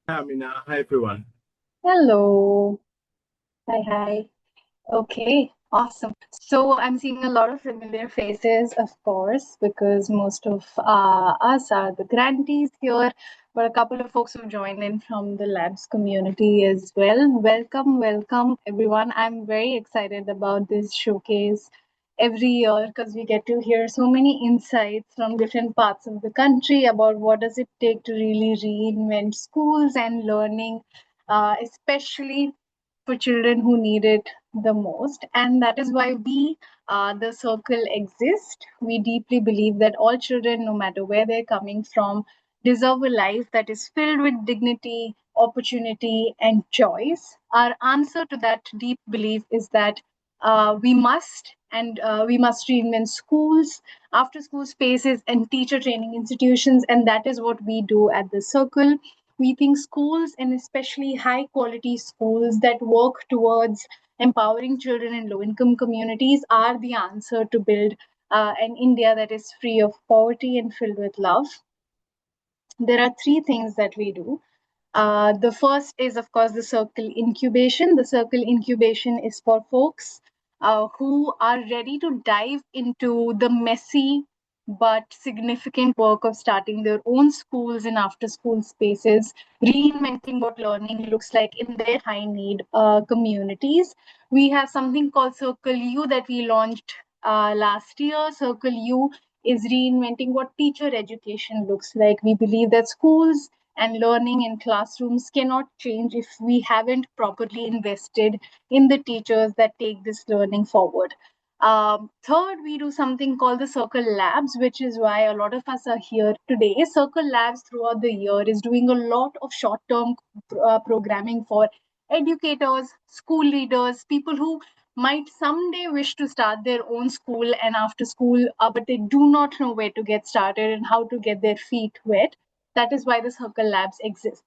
Hi, Amina. Hi, everyone. Hello. Hi. Okay, awesome. So I'm seeing a lot of familiar faces, of course, because most of us are the grantees here, but a couple of folks who joined in from the labs community as well. Welcome, everyone. I'm very excited about this showcase every year because we get to hear so many insights from different parts of the country about what does it take to really reinvent schools and learning, especially for children who need it the most. And that is why the circle, exist. We deeply believe that all children, no matter where they're coming from, deserve a life that is filled with dignity, opportunity, and choice. Our answer to that deep belief is that we must reinvent schools, after school spaces, and teacher training institutions. And that is what we do at the circle. We think schools, and especially high quality schools that work towards empowering children in low income communities, are the answer to build an India that is free of poverty and filled with love. There are three things that we do. The first is, of course, the circle incubation. The circle incubation is for folks who are ready to dive into the messy but significant work of starting their own schools and after school spaces, reinventing what learning looks like in their high need communities. We have something called Circle U that we launched last year. Circle U is reinventing what teacher education looks like. We believe that schools and learning in classrooms cannot change if we haven't properly invested in the teachers that take this learning forward. Third, we do something called the Circle Labs, which is why a lot of us are here today. Circle Labs throughout the year is doing a lot of short term programming for educators, school leaders, people who might someday wish to start their own school and after school, but they do not know where to get started and how to get their feet wet. That is why the Circle Labs exists.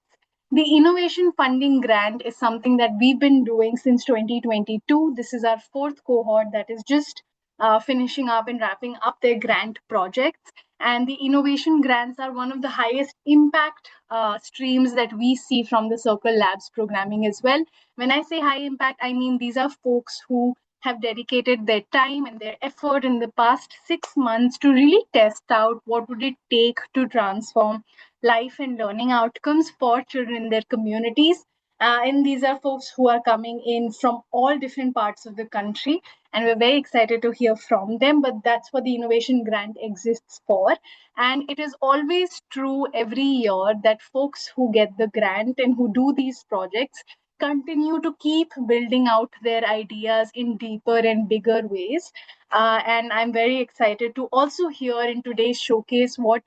The innovation funding grant is something that we've been doing since 2022. This is our fourth cohort that is just finishing up and wrapping up their grant projects. And the innovation grants are one of the highest impact streams that we see from the Circle Labs programming as well. When I say high impact, I mean these are folks who have dedicated their time and their effort in the past 6 months to really test out what would it take to transform life and learning outcomes for children in their communities. And these are folks who are coming in from all different parts of the country, and we're very excited to hear from them. But that's what the innovation grant exists for. And it is always true every year that folks who get the grant and who do these projects continue to keep building out their ideas in deeper and bigger ways. And I'm very excited to also hear in today's showcase what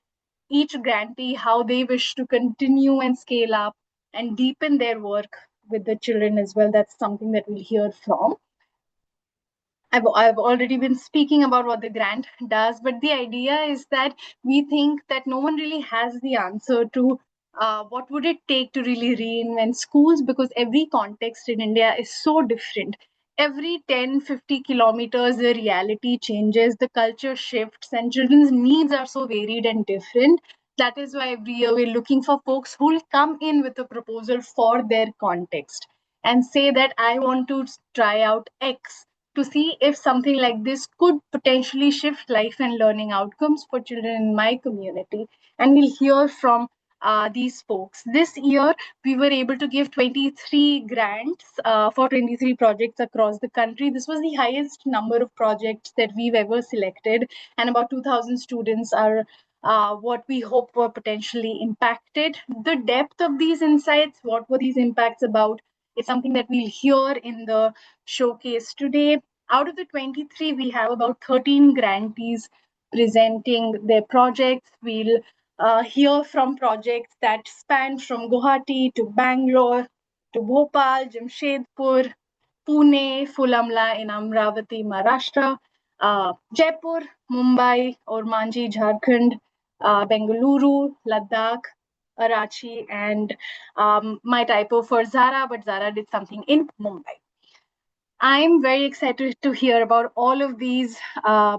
each grantee, how they wish to continue and scale up and deepen their work with the children as well. That's something that we'll hear from. I've already been speaking about what the grant does, but the idea is that we think that no one really has the answer to what would it take to really reinvent schools, because every context in India is so different. Every 10-50 kilometers, the reality changes, the culture shifts, and children's needs are so varied and different. That is why every year we're looking for folks who will come in with a proposal for their context and say that I want to try out X to see if something like this could potentially shift life and learning outcomes for children in my community. And we'll hear from these folks. This year, we were able to give 23 grants for 23 projects across the country. This was the highest number of projects that we've ever selected, and about 2,000 students are what we hope were potentially impacted. The depth of these insights, what were these impacts about, is something that we'll hear in the showcase today. Out of the 23, we have about 13 grantees presenting their projects. We'll hear from projects that span from Guwahati to Bangalore to Bhopal, Jamshedpur, Pune, Fulamla in Amravati, Maharashtra, Jaipur, Mumbai, or Manji, Jharkhand, Bengaluru, Ladakh, Karachi, and my typo for Zara, but Zara did something in Mumbai. I'm very excited to hear about all of these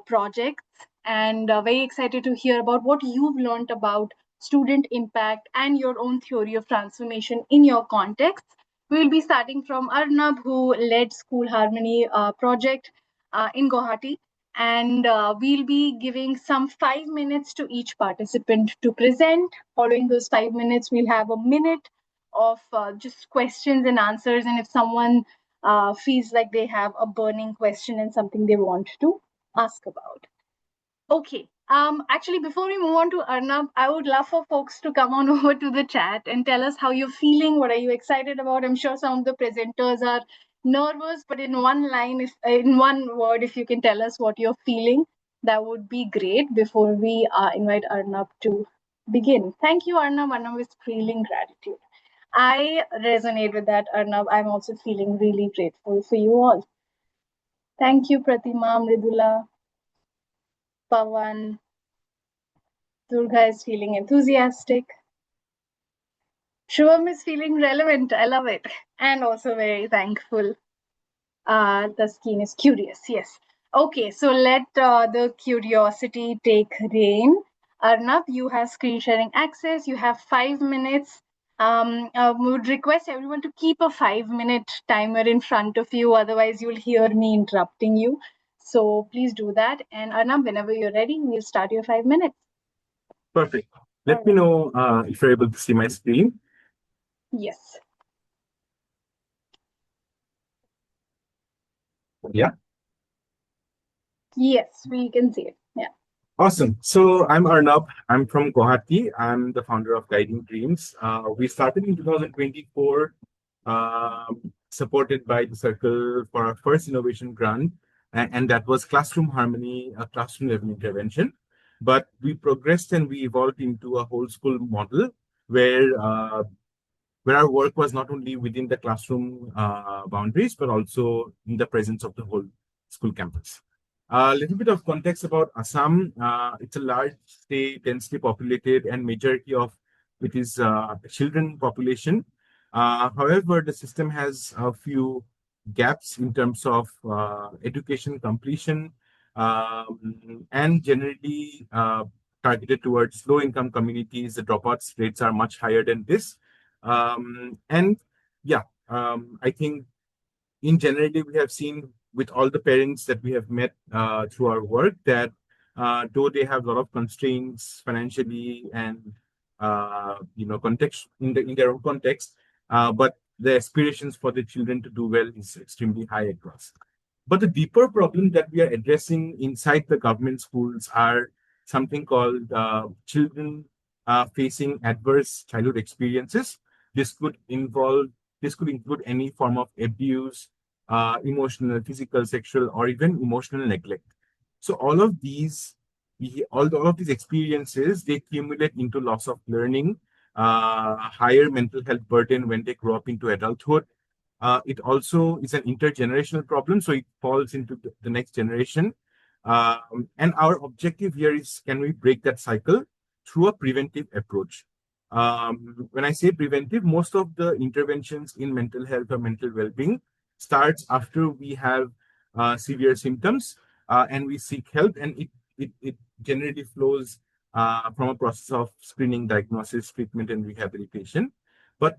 projects, and very excited to hear about what you've learned about student impact, and your own theory of transformation in your context. We will be starting from Arnab, who led School Harmony project in Guwahati. And we'll be giving some 5 minutes to each participant to present. Following those 5 minutes, we'll have a minute of just questions and answers. And if someone feels like they have a burning question and something they want to ask about. Okay. Actually, before we move on to Arnab, I would love for folks to come on over to the chat and tell us how you're feeling. What are you excited about? I'm sure some of the presenters are nervous, but in one line, if in one word, if you can tell us what you're feeling, that would be great before we invite Arnab to begin. Thank you, Arnab. Arnab is feeling gratitude. I resonate with that, Arnab. I'm also feeling really grateful for you all. Thank you, Pratima, Mridula, Pawan. Durga is feeling enthusiastic. Shubham is feeling relevant. I love it. And also very thankful. The skin is curious. Yes. Okay, so let the curiosity take reign. Arnab, you have screen sharing access. You have 5 minutes. We would request everyone to keep a 5 minute timer in front of you. Otherwise, you'll hear me interrupting you. So please do that. And Arnab, whenever you're ready, we'll start your 5 minutes. Perfect. Let me know if you're able to see my screen. Yes. Yeah. Yes, we can see it. Yeah. Awesome. So I'm Arnab. I'm from Guwahati. I'm the founder of Guiding Dreams. We started in 2024, supported by the Circle for our first innovation grant, and that was Classroom Harmony, a classroom level intervention. But we progressed and we evolved into a whole school model where our work was not only within the classroom boundaries, but also in the presence of the whole school campus. A little bit of context about Assam. It's a large state, densely populated, and majority of it is children population. However, the system has a few gaps in terms of education completion and generally targeted towards low-income communities. The dropouts rates are much higher than this. And yeah, I think in generally we have seen with all the parents that we have met through our work that though they have a lot of constraints financially and context in their own context, but the aspirations for the children to do well is extremely high across. But the deeper problem that we are addressing inside the government schools are something called children facing adverse childhood experiences. This could involve, this could include any form of abuse, emotional, physical, sexual, or even emotional neglect. So all of these experiences, they accumulate into loss of learning, higher mental health burden when they grow up into adulthood. It also is an intergenerational problem, so it falls into the next generation. And our objective here is, can we break that cycle through a preventive approach? When I say preventive, most of the interventions in mental health or mental well-being starts after we have severe symptoms and we seek help, and it generally flows from a process of screening, diagnosis, treatment, and rehabilitation. But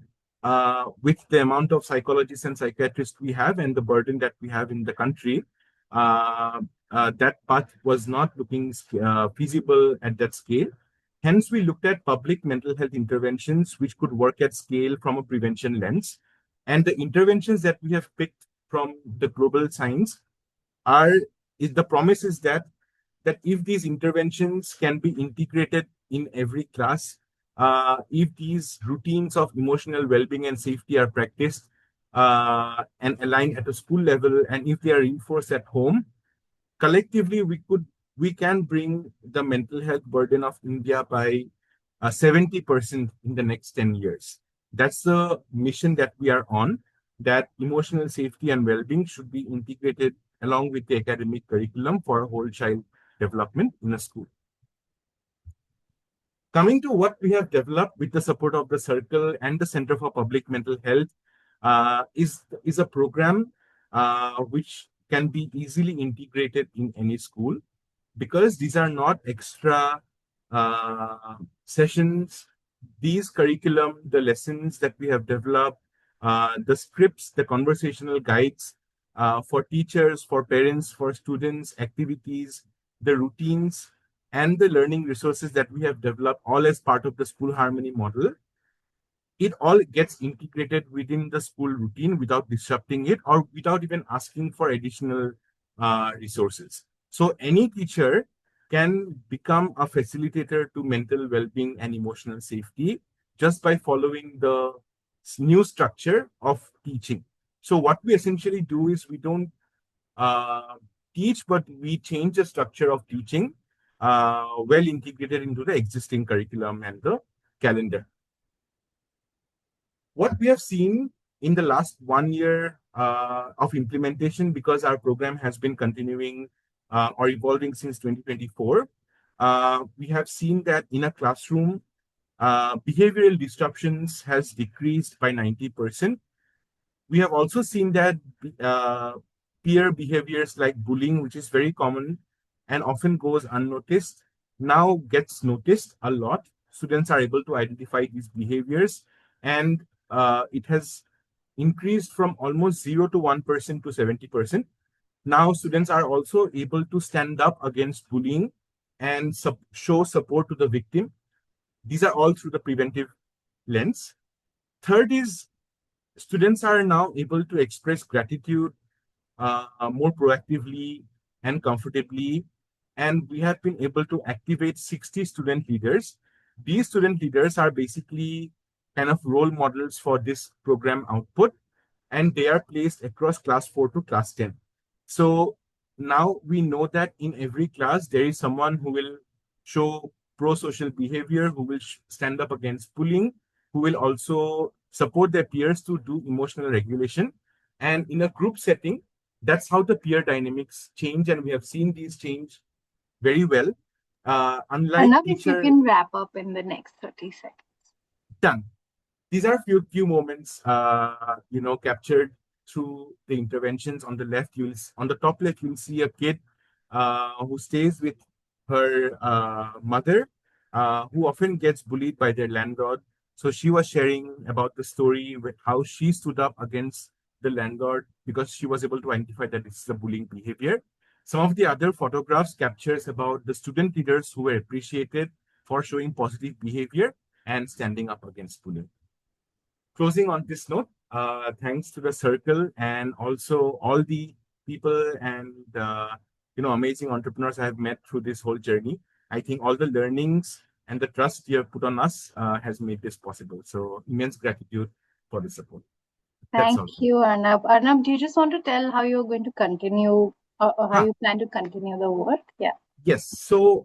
with the amount of psychologists and psychiatrists we have and the burden that we have in the country, that path was not looking feasible at that scale. Hence, we looked at public mental health interventions which could work at scale from a prevention lens. And the interventions that we have picked from the global science are is the promise is that if these interventions can be integrated in every class, if these routines of emotional well-being and safety are practiced and aligned at a school level, and if they are reinforced at home, collectively we can bring the mental health burden of India by 70% in the next 10 years. That's the mission that we are on, that emotional safety and well-being should be integrated along with the academic curriculum for whole child development in a school. Coming to what we have developed with the support of the Circle and the Center for Public Mental Health is a program which can be easily integrated in any school, because these are not extra sessions, these curriculum, the lessons that we have developed, the scripts, the conversational guides for teachers, for parents, for students, activities, the routines, and the learning resources that we have developed, all as part of the school harmony model, it all gets integrated within the school routine without disrupting it or without even asking for additional resources. So any teacher can become a facilitator to mental well-being and emotional safety just by following the new structure of teaching. So what we essentially do is we don't uh, teach, but we change the structure of teaching well integrated into the existing curriculum and the calendar. What we have seen in the last 1 year of implementation, because our program has been continuing or evolving since 2024, we have seen that in a classroom, behavioral disruptions has decreased by 90%. We have also seen that uh, peer behaviors like bullying, which is very common and often goes unnoticed, now gets noticed a lot. Students are able to identify these behaviors, and it has increased from almost 0 to 1% to 70%. Now, students are also able to stand up against bullying and show support to the victim. These are all through the preventive lens. Third is students are now able to express gratitude more proactively and comfortably. And we have been able to activate 60 student leaders. These student leaders are basically kind of role models for this program output, and they are placed across class 4 to class 10. So now we know that in every class, there is someone who will show pro social behavior, who will stand up against bullying, who will also support their peers to do emotional regulation. And in a group setting, that's how the peer dynamics change. And we have seen these change very well. Unlike Arnab, if you teacher, can wrap up in the next 30 seconds. done. These are few moments captured through the interventions. On the left, on the top left, you'll see a kid who stays with her mother, who often gets bullied by their landlord. So she was sharing about the story with how she stood up against the landlord because she was able to identify that this is a bullying behavior. Some of the other photographs captures about the student leaders who were appreciated for showing positive behavior and standing up against bullying. Closing on this note, thanks to the circle and also all the people and amazing entrepreneurs I have met through this whole journey. I think all the learnings and the trust you have put on us has made this possible. So immense gratitude for the support. That's Thank all. you, Arnab. Arnab, do you just want to tell how you're going to continue or how Huh. you plan to continue the work? Yeah. Yes. So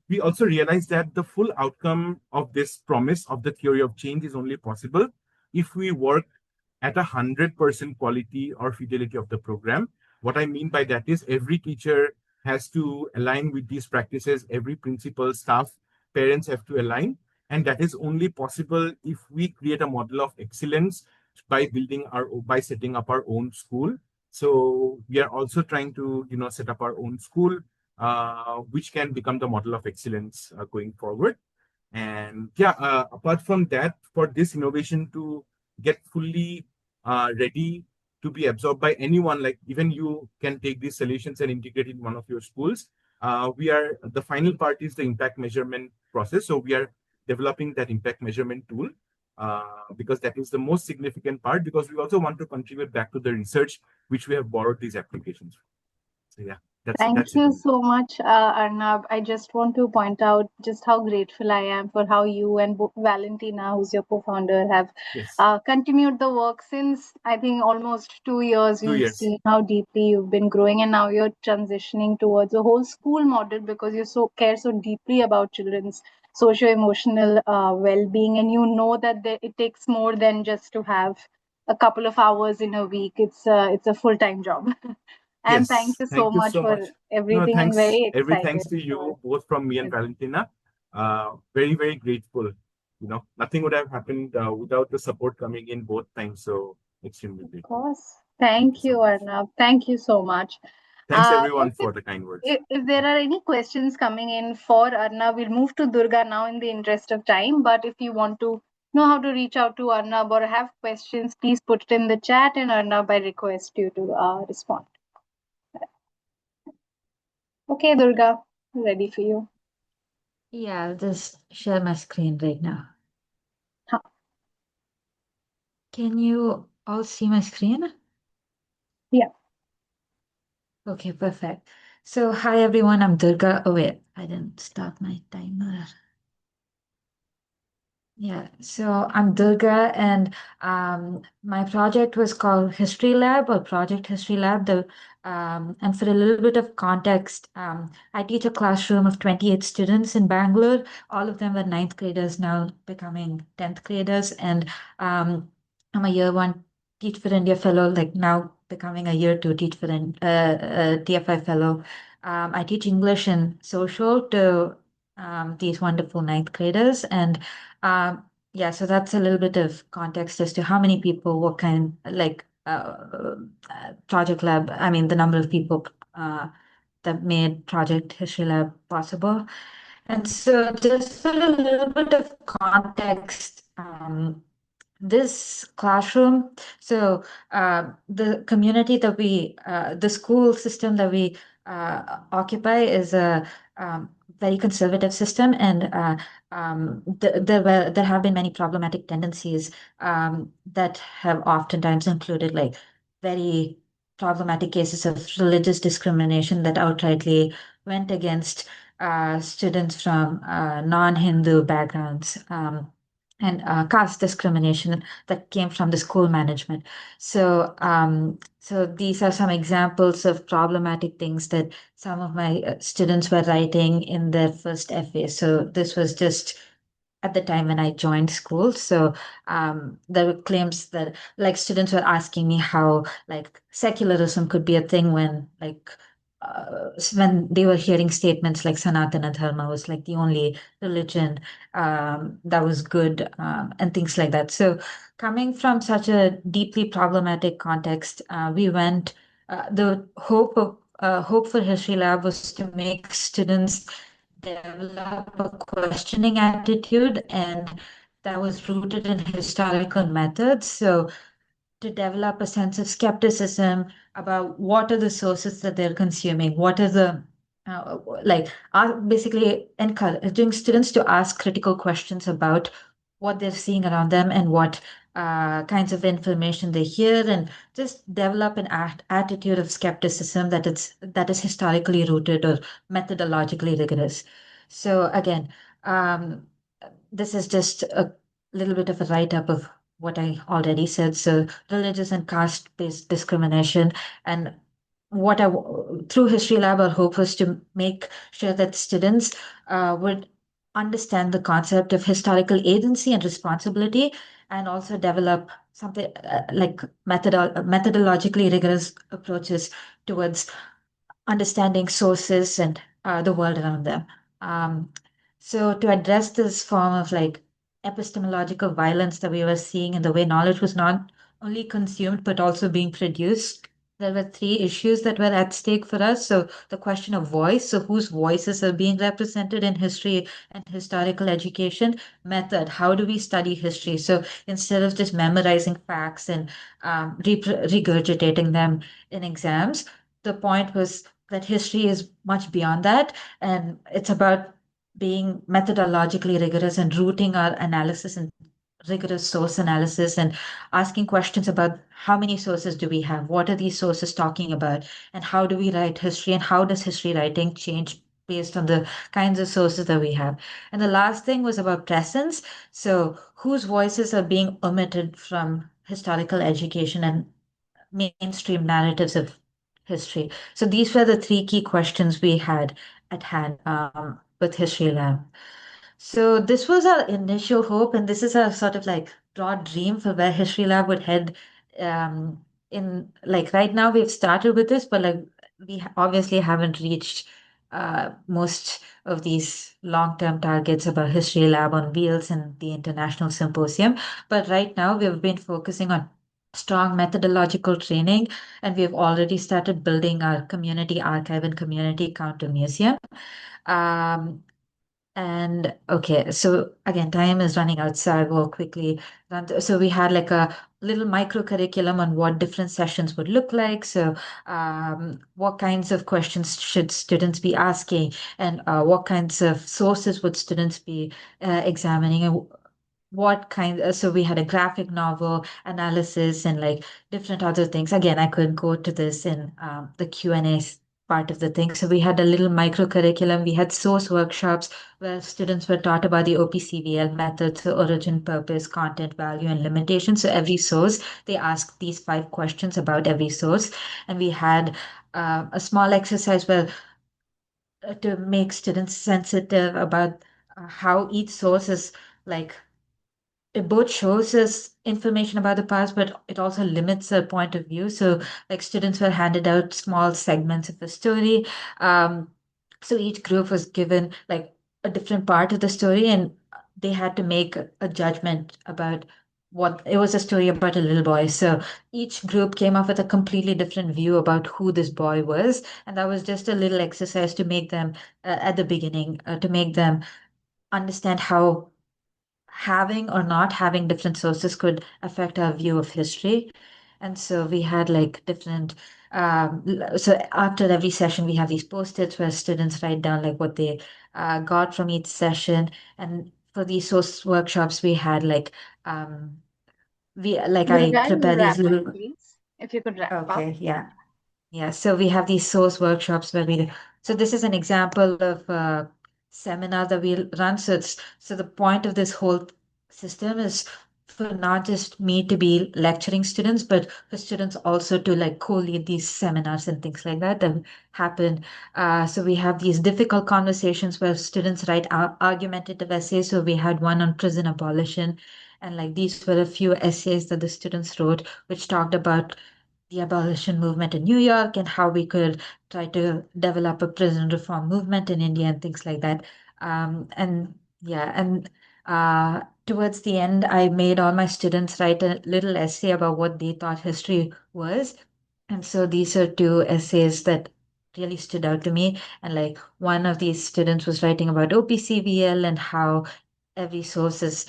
we also realize that the full outcome of this promise of the theory of change is only possible if we work at 100% quality or fidelity of the program. What I mean by that is every teacher has to align with these practices, every principal, staff, parents have to align. And that is only possible if we create a model of excellence by setting up our own school. So we are also trying to, set up our own school, which can become the model of excellence going forward. And yeah, apart from that, for this innovation to get fully ready to be absorbed by anyone, like even you can take these solutions and integrate in one of your schools. The final part is the impact measurement process. So we are developing that impact measurement tool because that is the most significant part, because we also want to contribute back to the research which we have borrowed these applications from. So yeah, Thank that's it. you so much, Arnab. I just want to point out just how grateful I am for how you and Valentina, who's your co-founder, have Yes, continued the work since I think almost 2 years. two We've years. seen how deeply you've been growing, and now you're transitioning towards a whole school model because you so care so deeply about children's socio-emotional well-being, and you know that it takes more than just to have a couple of hours in a week. It's a full-time job. And thank Yes, you so thank you much so for much. No, everything and thanks. very Every excited thanks to for you, both from me and this. Valentina. Very, very grateful. Nothing would have happened without the support coming in both times. So extremely Of grateful. course. Thank you Thank so you, much. Arnav. Thank you so much. Thanks everyone If, for the kind words. if there are any questions coming in for Arnab, we'll move to Durga now in the interest of time. But if you want to know how to reach out to Arnab or have questions, please put it in the chat, and Arnab, I request you to respond. Okay, Durga, ready for you. Yeah, I'll just share my screen right now. Huh. Can you all see my screen? Yeah. Okay, perfect. So, hi everyone, I'm Durga. Oh, wait, I didn't start my timer. Yeah, so I'm Durga, and my project was called History Lab or Project History Lab. And for a little bit of context, I teach a classroom of 28 students in Bangalore. All of them were ninth graders, now becoming 10th graders. And I'm a year one Teach for India fellow, like now becoming a year two TFI fellow. I teach English and social to these wonderful ninth graders. And yeah, so that's a little bit of context as to how many people, what kind, like Project Lab, I mean, the number of people that made Project History Lab possible. And so just for a little bit of context, this classroom, so the community that the school system that we occupy is a very conservative system, and there have been many problematic tendencies that have oftentimes included like very problematic cases of religious discrimination that outrightly went against students from non-Hindu backgrounds. And caste discrimination that came from the school management. So these are some examples of problematic things that some of my students were writing in their first FA. So this was just at the time when I joined school. So there were claims that like students were asking me how like secularism could be a thing when they were hearing statements like Sanatana Dharma was like the only religion that was good and things like that. So coming from such a deeply problematic context, the hope for History Lab was to make students develop a questioning attitude, and that was rooted in historical methods. So to develop a sense of skepticism about what are the sources that they're consuming, what are the basically encouraging students to ask critical questions about what they're seeing around them and what kinds of information they hear, and just develop an attitude of skepticism that is historically rooted or methodologically rigorous. So again, um, this is just a little bit of a write-up of what I already said. So religious and caste-based discrimination, and through History Lab, our hope was to make sure that students would understand the concept of historical agency and responsibility, and also develop something like methodologically rigorous approaches towards understanding sources and the world around them. Um, so to address this form of like epistemological violence that we were seeing in the way knowledge was not only consumed but also being produced, there were three issues that were at stake for us. So the question of voice, so whose voices are being represented in history and historical education. Method, how do we study history? So instead of just memorizing facts and regurgitating them in exams, the point was that history is much beyond that, and it's about being methodologically rigorous and rooting our analysis in rigorous source analysis, and asking questions about how many sources do we have, what are these sources talking about, and how do we write history, and how does history writing change based on the kinds of sources that we have. And the last thing was about presence. So whose voices are being omitted from historical education and mainstream narratives of history. So these were the three key questions we had at hand with History Lab. So this was our initial hope, and this is our sort of like broad dream for where History Lab would head. In like right now, we've started with this, but like obviously haven't reached most of these long-term targets about History Lab on Wheels and the International Symposium. But right now, we've been focusing on strong methodological training, and we've already started building our community archive and community counter museum. Um, and okay, so again, time is running out, so I will quickly run through. So we had like a little micro curriculum on what different sessions would look like. So, what kinds of questions should students be asking, and what kinds of sources would students be examining, and what kind. So we had a graphic novel analysis and like different other things. Again, I could go to this in the Q&A part of the thing. So we had a little micro curriculum. We had source workshops where students were taught about the OPCVL methods, so origin, purpose, content, value, and limitation. So every source, they asked these 5 questions about every source. And we had a small exercise where to make students sensitive about how each source is like it both shows us information about the past, but it also limits their point of view. So, like students were handed out small segments of a story. Um, so each group was given like a different part of the story, and they had to make a judgment about what it was a story about a little boy. So each group came up with a completely different view about who this boy was, and that was just a little exercise to make them at the beginning to make them understand how having or not having different sources could affect our view of history. And so we had like different, so after every session, we have these post-its where students write down like what they got from each session. And for these source workshops, we had like, I Durga, you'll prepare these wrap up, little, please. If you could wrap up. okay, yeah. Yeah, so we have these source workshops where we, so this is an example of a seminar that we run. So the point of this whole system is for not just me to be lecturing students, but for students also to like co-lead these seminars and things like that that happen. So we have these difficult conversations where students write argumentative essays. So we had one on prison abolition, and like these were a few essays that the students wrote, which talked about the abolition movement in New York and how we could try to develop a prison reform movement in India and things like that. And yeah, and towards the end, I made all my students write a little essay about what they thought history was. And so these are 2 essays that really stood out to me. And like one of these students was writing about OPCVL and how every source is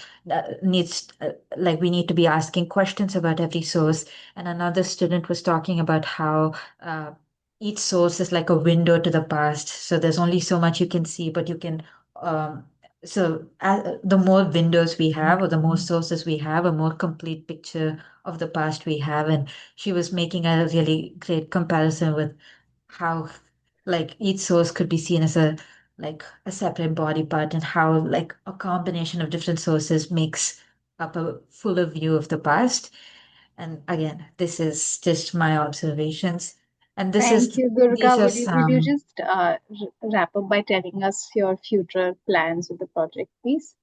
needs like we need to be asking questions about every source. And another student was talking about how each source is like a window to the past. So there's only so much you can see, but you can. Um, the more windows we have, or the more sources we have, a more complete picture of the past we have. And she was making a really great comparison with how like each source could be seen as a separate body part, and how like a combination of different sources makes up a fuller view of the past. And again, this is just my observations. And Thank you, these Durga. are Would you some, just wrap up by telling us your future plans with the project, please?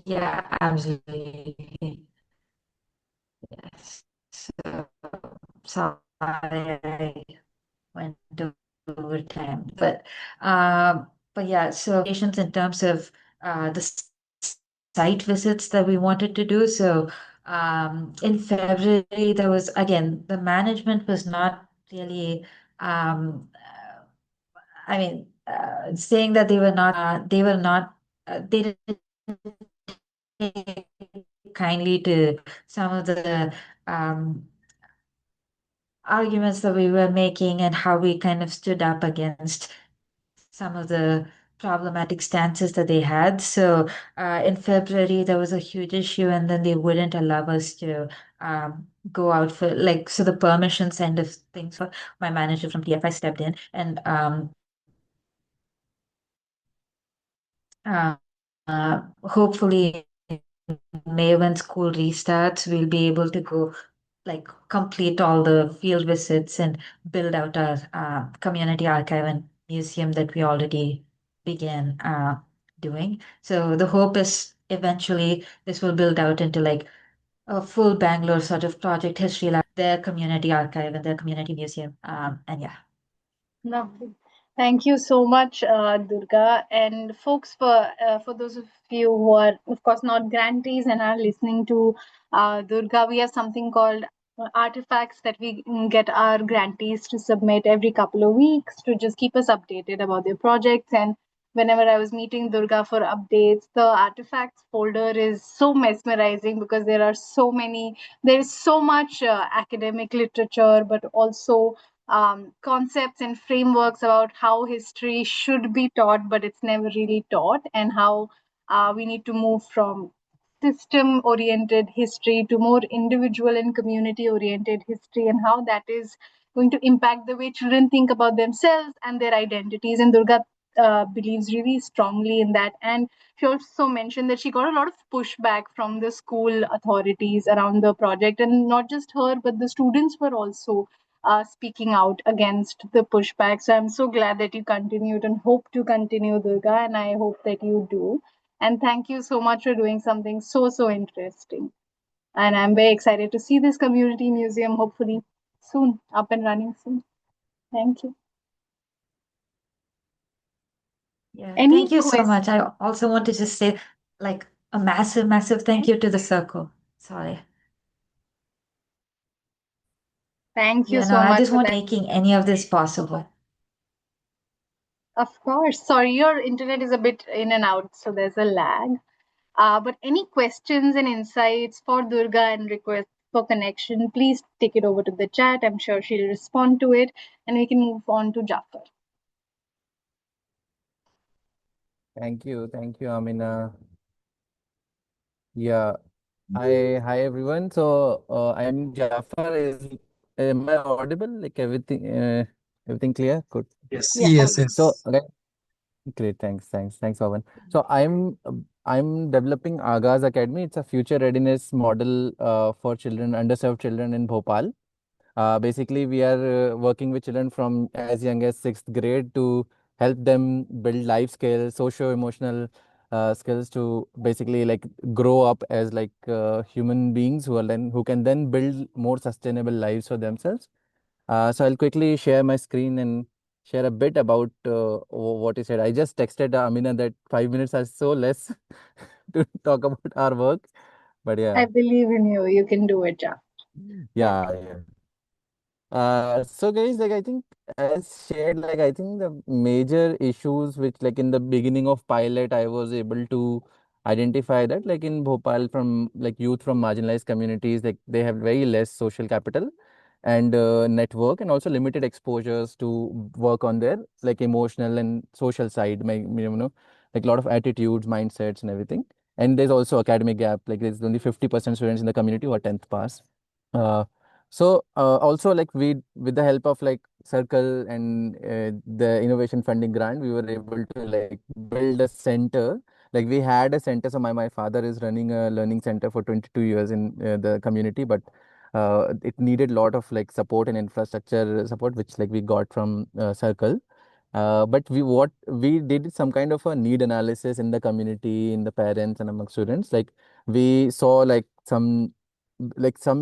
yeah, absolutely. Yes. So sorry I went over time. But yeah, so patients in terms of the site visits that we wanted to do. So in February, there was again the management was not really I mean saying that they were not they didn't take kindly to some of the um, arguments that we were making and how we kind of stood up against some of the problematic stances that they had. So in February, there was a huge issue, and then they wouldn't allow us to go out for like, so the permissions end of things. For my manager from TFI stepped in, and hopefully May, when school restarts, we'll be able to go like complete all the field visits and build out our community archive and museum that we already began doing. So the hope is eventually this will build out into like a full Bangalore sort of project history lab, their community archive and their community museum. And yeah. Lovely. Thank you so much, Durga. And folks, for those of you who are, of course, not grantees and are listening to Durga, we have something called artifacts that we get our grantees to submit every couple of weeks to just keep us updated about their projects. And whenever I was meeting Durga for updates, the artifacts folder is so mesmerizing because there are so many, there is so much academic literature, but also concepts and frameworks about how history should be taught, but it's never really taught, and how we need to move from system oriented history to more individual and community oriented history, and how that is going to impact the way children think about themselves and their identities. And Durga believes really strongly in that. And she also mentioned that she got a lot of pushback from the school authorities around the project, and not just her, but the students were also speaking out against the pushback. So I'm so glad that you continued and hope to continue, Durga, and I hope that you do. And thank you so much for doing something so, so interesting. And I'm very excited to see this community museum hopefully soon, up and running soon. Thank you. Yeah, thank Any you so questions? much. I also want to just say like a massive, massive thank you to the circle. Sorry. Thank you Yeah, no, so I much just for want that. making any of this possible. Of course. Sorry, your internet is a bit in and out, so there's a lag. But any questions and insights for Durga and requests for connection, please take it over to the chat. I'm sure she'll respond to it, and we can move on to Jafar. Thank you, Amina. Yeah, hi everyone. So, I'm Jafar. Am I audible? Like everything clear? Good. Yes. Yeah. So, okay, great. Thanks, Pawan. So, I'm developing Agaz Academy. It's a future readiness model for children, underserved children in Bhopal. Basically, we are working with children from as young as sixth grade to help them build life skills, socio-emotional skills to basically like grow up as like human beings who can then build more sustainable lives for themselves. So I'll quickly share my screen and share a bit about what you said. I just texted Amina that 5 minutes are so less to talk about our work, but I yeah, believe in you. You can do it, Jafar. Yeah. yeah. So guys, like I think as shared, like I think the major issues which like in the beginning of pilot, I was able to identify that like in Bhopal from like youth from marginalized communities, like they have very less social capital and network and also limited exposures to work on their like emotional and social side, like a lot of attitudes, mindsets and everything. And there's also academic gap, like there's only 50% students in the community who are 10th pass. Uh, also like we with the help of like Circle and the innovation funding grant, we were able to like build a center. Like we had a center. So my father is running a learning center for 22 years in the community, but it needed a lot of like support and infrastructure support, which like we got from Circle. But what we did is some kind of a need analysis in the community, in the parents and among students. Like we saw like some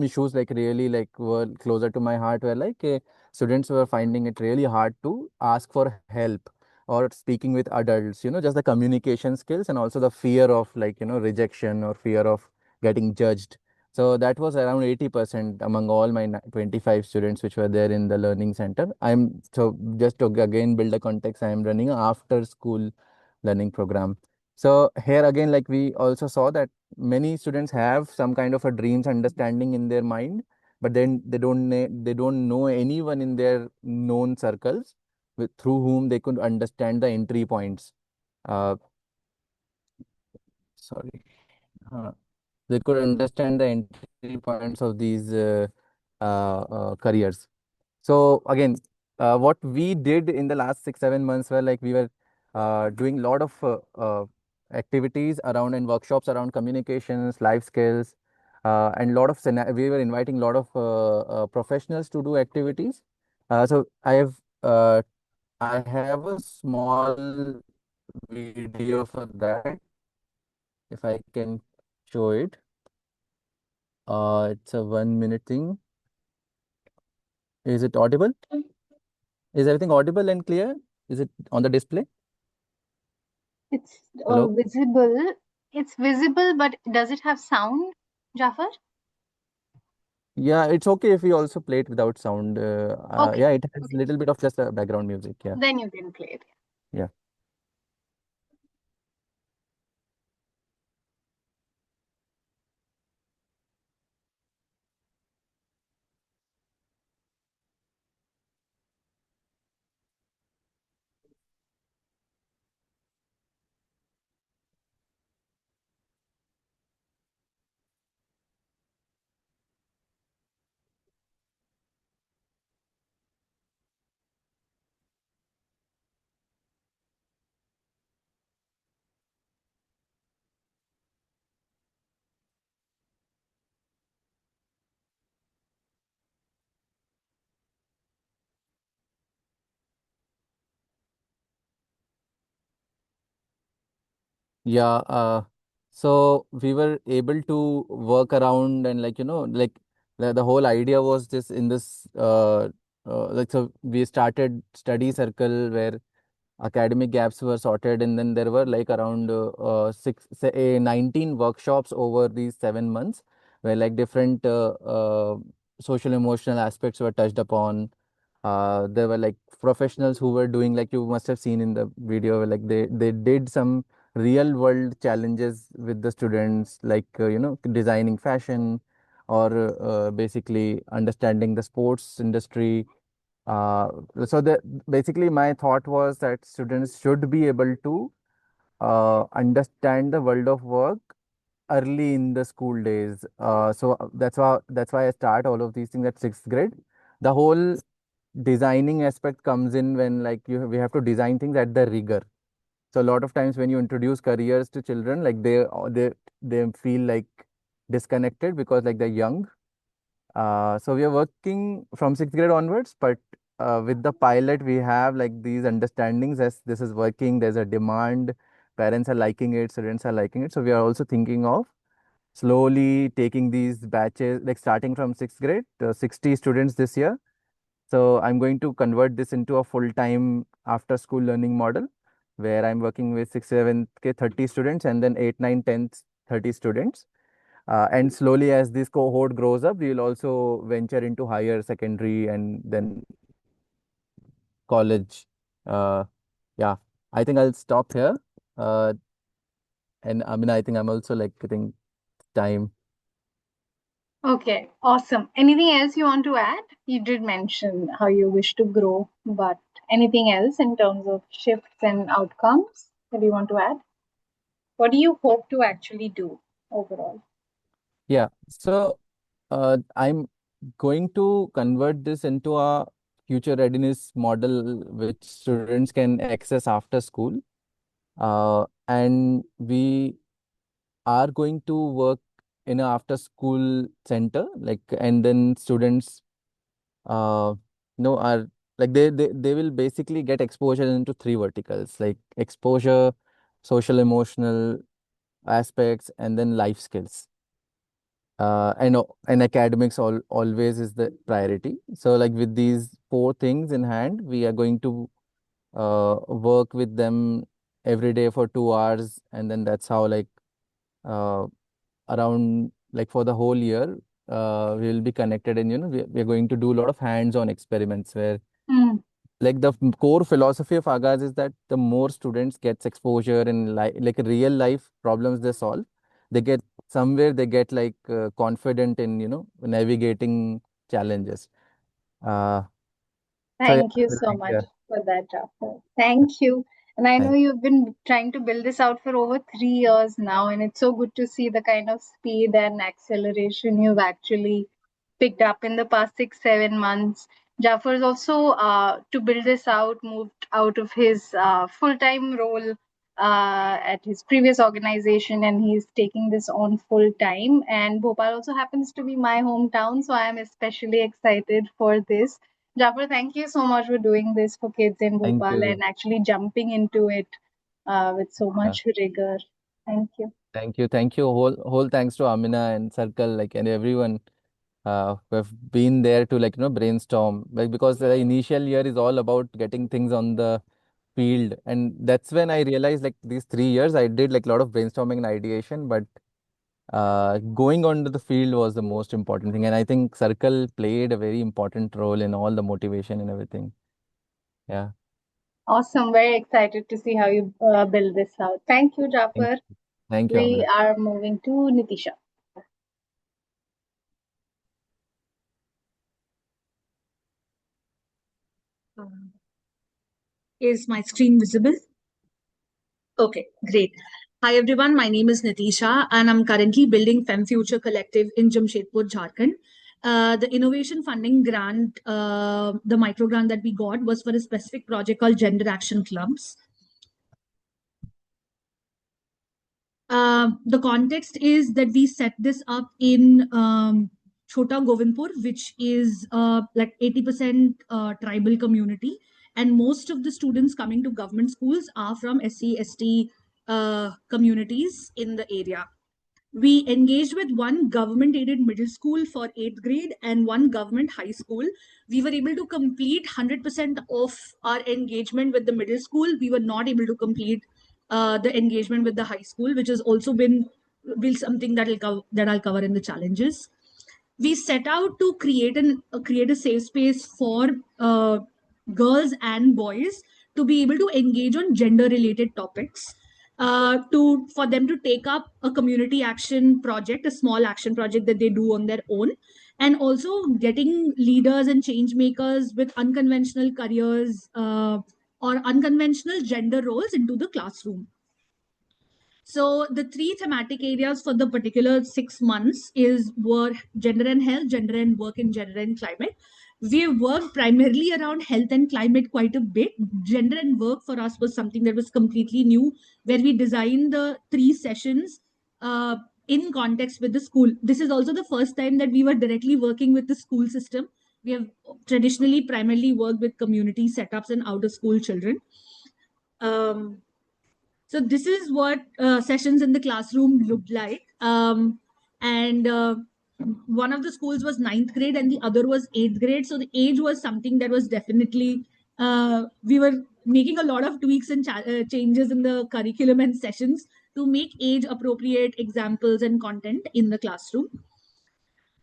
issues like really like were closer to my heart where like students were finding it really hard to ask for help or speaking with adults, just the communication skills and also the fear of like rejection or fear of getting judged. So that was around 80% among all my 25 students which were there in the learning center. I'm so just to again build a context, I am running a after school learning program. So here again, like we also saw that many students have some kind of a dreams understanding in their mind, but then they don't know anyone in their known circles through whom they could understand the entry points. Uh, sorry. They could understand the entry points of these careers. So again, what we did in the last 6 7 months were like we were doing a lot of activities around and workshops around communications, life skills, and lot of we were inviting a lot of professionals to do activities. So I have a small video for that if I can show it. It's a 1 minute thing. Is it audible? Is everything audible and clear? Is it on the display? It's Hello? visible. It's visible, but does it have sound, Jafar? Yeah, it's okay if we also play it without sound. Okay. Yeah, it has a Okay. little bit of just background music. Yeah. Then you can play it. Yeah. Yeah, so we were able to work around and like the whole idea was this in this like so we started study circle where academic gaps were sorted, and then there were like around 19 workshops over these 7 months where like different social emotional aspects were touched upon. There were like professionals who were doing, like you must have seen in the video, like they did some real world challenges with the students, like designing fashion or basically understanding the sports industry. uh, so the basically my thought was that students should be able to understand the world of work early in the school days. That's why I start all of these things at sixth grade. The whole designing aspect comes in when like we have to design things at the rigor. So a lot of times when you introduce careers to children, like they feel like disconnected because like they're young. So we are working from sixth grade onwards, but with the pilot, we have like these understandings as this is working, there's a demand, parents are liking it, students are liking it. So we are also thinking of slowly taking these batches, like starting from sixth grade, 60 students this year. So I'm going to convert this into a full-time after-school learning model where I'm working with 6th, 7th, 30 students, and then 8th, 9th, 10th, 30 students. And slowly, as this cohort grows up, we will also venture into higher secondary and then college. Uh, yeah, I think I'll stop here. Uh, and I mean, I think I'm also like getting time. Okay, awesome. Anything else you want to add? You did mention how you wish to grow, but anything else in terms of shifts and outcomes that you want to add? What do you hope to actually do overall? Yeah, so I'm going to convert this into a future readiness model which students can access after school. And we are going to work in a after school center, like, and then students are like they will basically get exposure into three verticals, like exposure, social emotional aspects, and then life skills. And academics always is the priority. So like with these four things in hand, we are going to work with them every day for 2 hours, and then that's how like uh, around like for the whole year we will be connected, and we're going to do a lot of hands-on experiments where Hmm. like the core philosophy of Agas is that the more students gets exposure in like real life problems they solve, they get somewhere they get like confident in navigating challenges. uh so yeah, Thank you we'll so end much here. for that, Jafar. Thank you. And I know Thank you've been trying to build this out for over 3 years now, and it's so good to see the kind of speed and acceleration you've actually picked up in the past 6, 7 months. Jafar's also, to build this out, moved out of his full time role at his previous organization, and he's taking this on full time. And Bhopal also happens to be my hometown, so I am especially excited for this. Jafar, thank you so much for doing this for kids in thank Bhopal and you. actually jumping into it with so Yeah. much rigor. Thank you. Thank you. Whole thanks to Amina and Circle, like, and everyone who have been there to like brainstorm, like, because the initial year is all about getting things on the field. And that's when I realized like these 3 years I did like a lot of brainstorming and ideation, but going on to the field was the most important thing. And I think circle played a very important role in all the motivation and everything. Yeah. Awesome. Very excited to see how you build this out. Thank you, Thank Jafar. you. Thank you, We Amna. are moving to Nitisha. Is my screen visible? Okay, great. Hi everyone, my name is Nitisha and I'm currently building Fem Future Collective in Jamshedpur, Jharkhand. The innovation funding grant, the micro grant that we got was for a specific project called Gender Action Clubs. The context is that we set this up in Chota Govindpur, which is like 80% tribal community. And most of the students coming to government schools are from SC, ST communities in the area. We engaged with one government aided middle school for 8th grade and one government high school. We were able to complete 100% of our engagement with the middle school. We were not able to complete the engagement with the high school, which has also been something that I'll cover in the challenges. We set out to create a safe space for girls and boys to be able to engage on gender related topics, for them to take up a community action project, a small action project that they do on their own, and also getting leaders and change makers with unconventional careers or unconventional gender roles into the classroom. So the three thematic areas for the particular 6 months were gender and health, gender and work, and gender and climate. We worked primarily around health and climate quite a bit. Gender and work for us was something that was completely new, where we designed the 3 sessions in context with the school. This is also the first time that we were directly working with the school system. We have traditionally primarily worked with community setups and out of school children. So this is what sessions in the classroom looked like. And one of the schools was 9th grade and the other was 8th grade. So the age was something that was definitely, we were making a lot of tweaks and changes in the curriculum and sessions to make age appropriate examples and content in the classroom.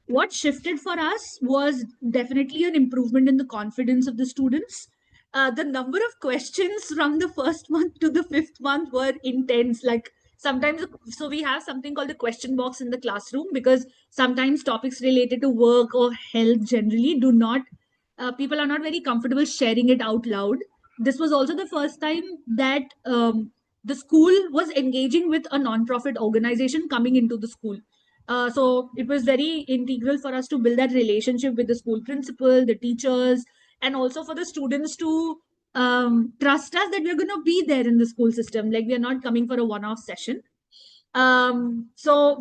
What shifted for us was definitely an improvement in the confidence of the students. The number of questions from the first month to the 5th month were intense. Like sometimes, so we have something called the question box in the classroom, because sometimes topics related to work or health generally do not, people are not very comfortable sharing it out loud. This was also the first time that the school was engaging with a non-profit organization coming into the school. So it was very integral for us to build that relationship with the school principal, the teachers, and also for the students to trust us that we're going to be there in the school system. Like we are not coming for a one-off session. So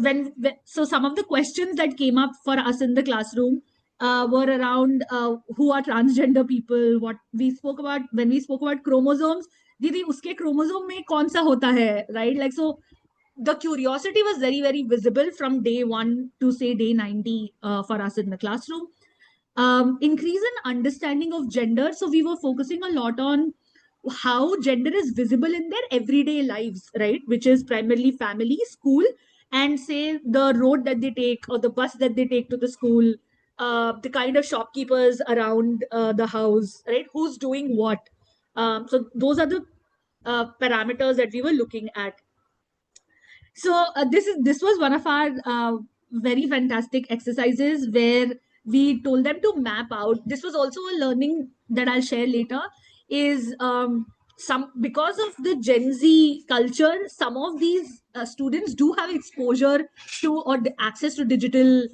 so some of the questions that came up for us in the classroom were around who are transgender people. What we spoke about when we spoke about chromosomes. Didi, uske chromosome mein kaun sa hota hai, right? Like so the curiosity was very, very visible from day 1 to say day 90 for us in the classroom. Increase in understanding of gender. So we were focusing a lot on how gender is visible in their everyday lives, right? Which is primarily family, school, and say the road that they take or the bus that they take to the school, the kind of shopkeepers around the house, right? Who's doing what? So those are the parameters that we were looking at. So this was one of our very fantastic exercises where we told them to map out. This was also a learning that I'll share later. Is some because of the Gen Z culture, some of these students do have exposure to or access to digital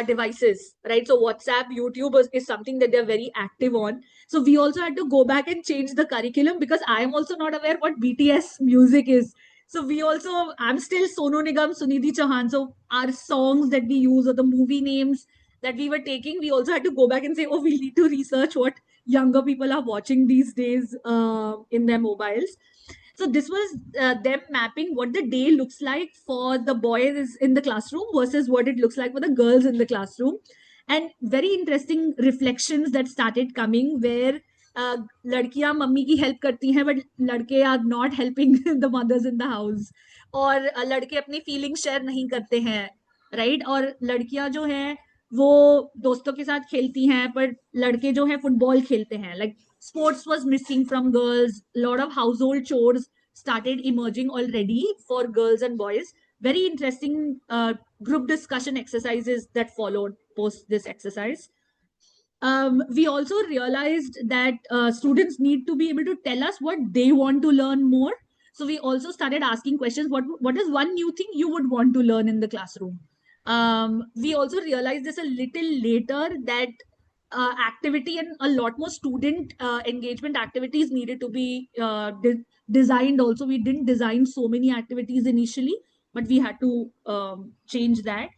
devices, right? So WhatsApp, YouTube is something that they're very active on. So we also had to go back and change the curriculum because I am also not aware what BTS music is. So we also, I'm still Sonu Nigam, Sunidhi Chauhan. So our songs that we use or the movie names that we were taking, we also had to go back and say, oh, we need to research what younger people are watching these days in their mobiles. So this was them mapping what the day looks like for the boys in the classroom versus what it looks like for the girls in the classroom. And very interesting reflections that started coming where लड़कियां mummy की help करती हैं but लड़के are not helping the mothers in the house, और लड़के अपनी feeling share नहीं करते हैं, राइट? और लड़कियां जो हैं वो दोस्तों के साथ खेलती हैं, पर लड़के जो हैं फुटबॉल खेलते हैं. Like sports was missing from girls. Lot of household chores started emerging already for girls and boys. Very interesting group discussion exercises that followed post this exercise. We also realized that students need to be able to tell us what they want to learn more. So we also started asking questions. What is one new thing you would want to learn in the classroom? We also realized this a little later that activity and a lot more student engagement activities needed to be designed. Also, we didn't design so many activities initially, but we had to change that.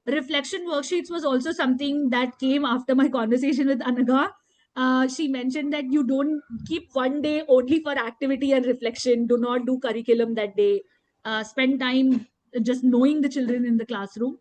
Reflection worksheets was also something that came after my conversation with Anaga. She mentioned that you don't keep one day only for activity and reflection. Do not do curriculum that day. Spend time just knowing the children in the classroom.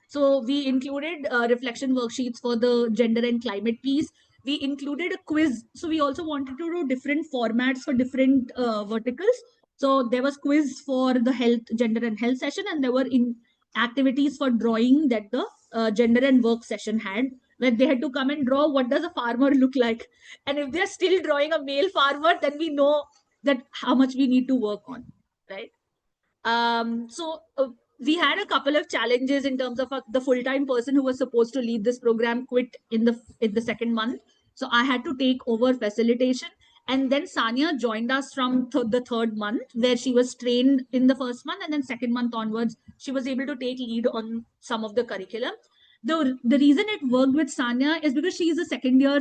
So we included reflection worksheets for the gender and climate piece. We included a quiz. So we also wanted to do different formats for different verticals. So there was quiz for the health, gender and health session, and there were in activities for drawing that the gender and work session had, where they had to come and draw what does a farmer look like. And if they're still drawing a male farmer, then we know that how much we need to work on, right? So we had a couple of challenges in terms of the full-time person who was supposed to lead this program quit in the second month. So I had to take over facilitation. And then Sanya joined us from the third month, where she was trained in the first month, and then second month onwards, she was able to take lead on some of the curriculum. The reason it worked with Sanya is because she is a second year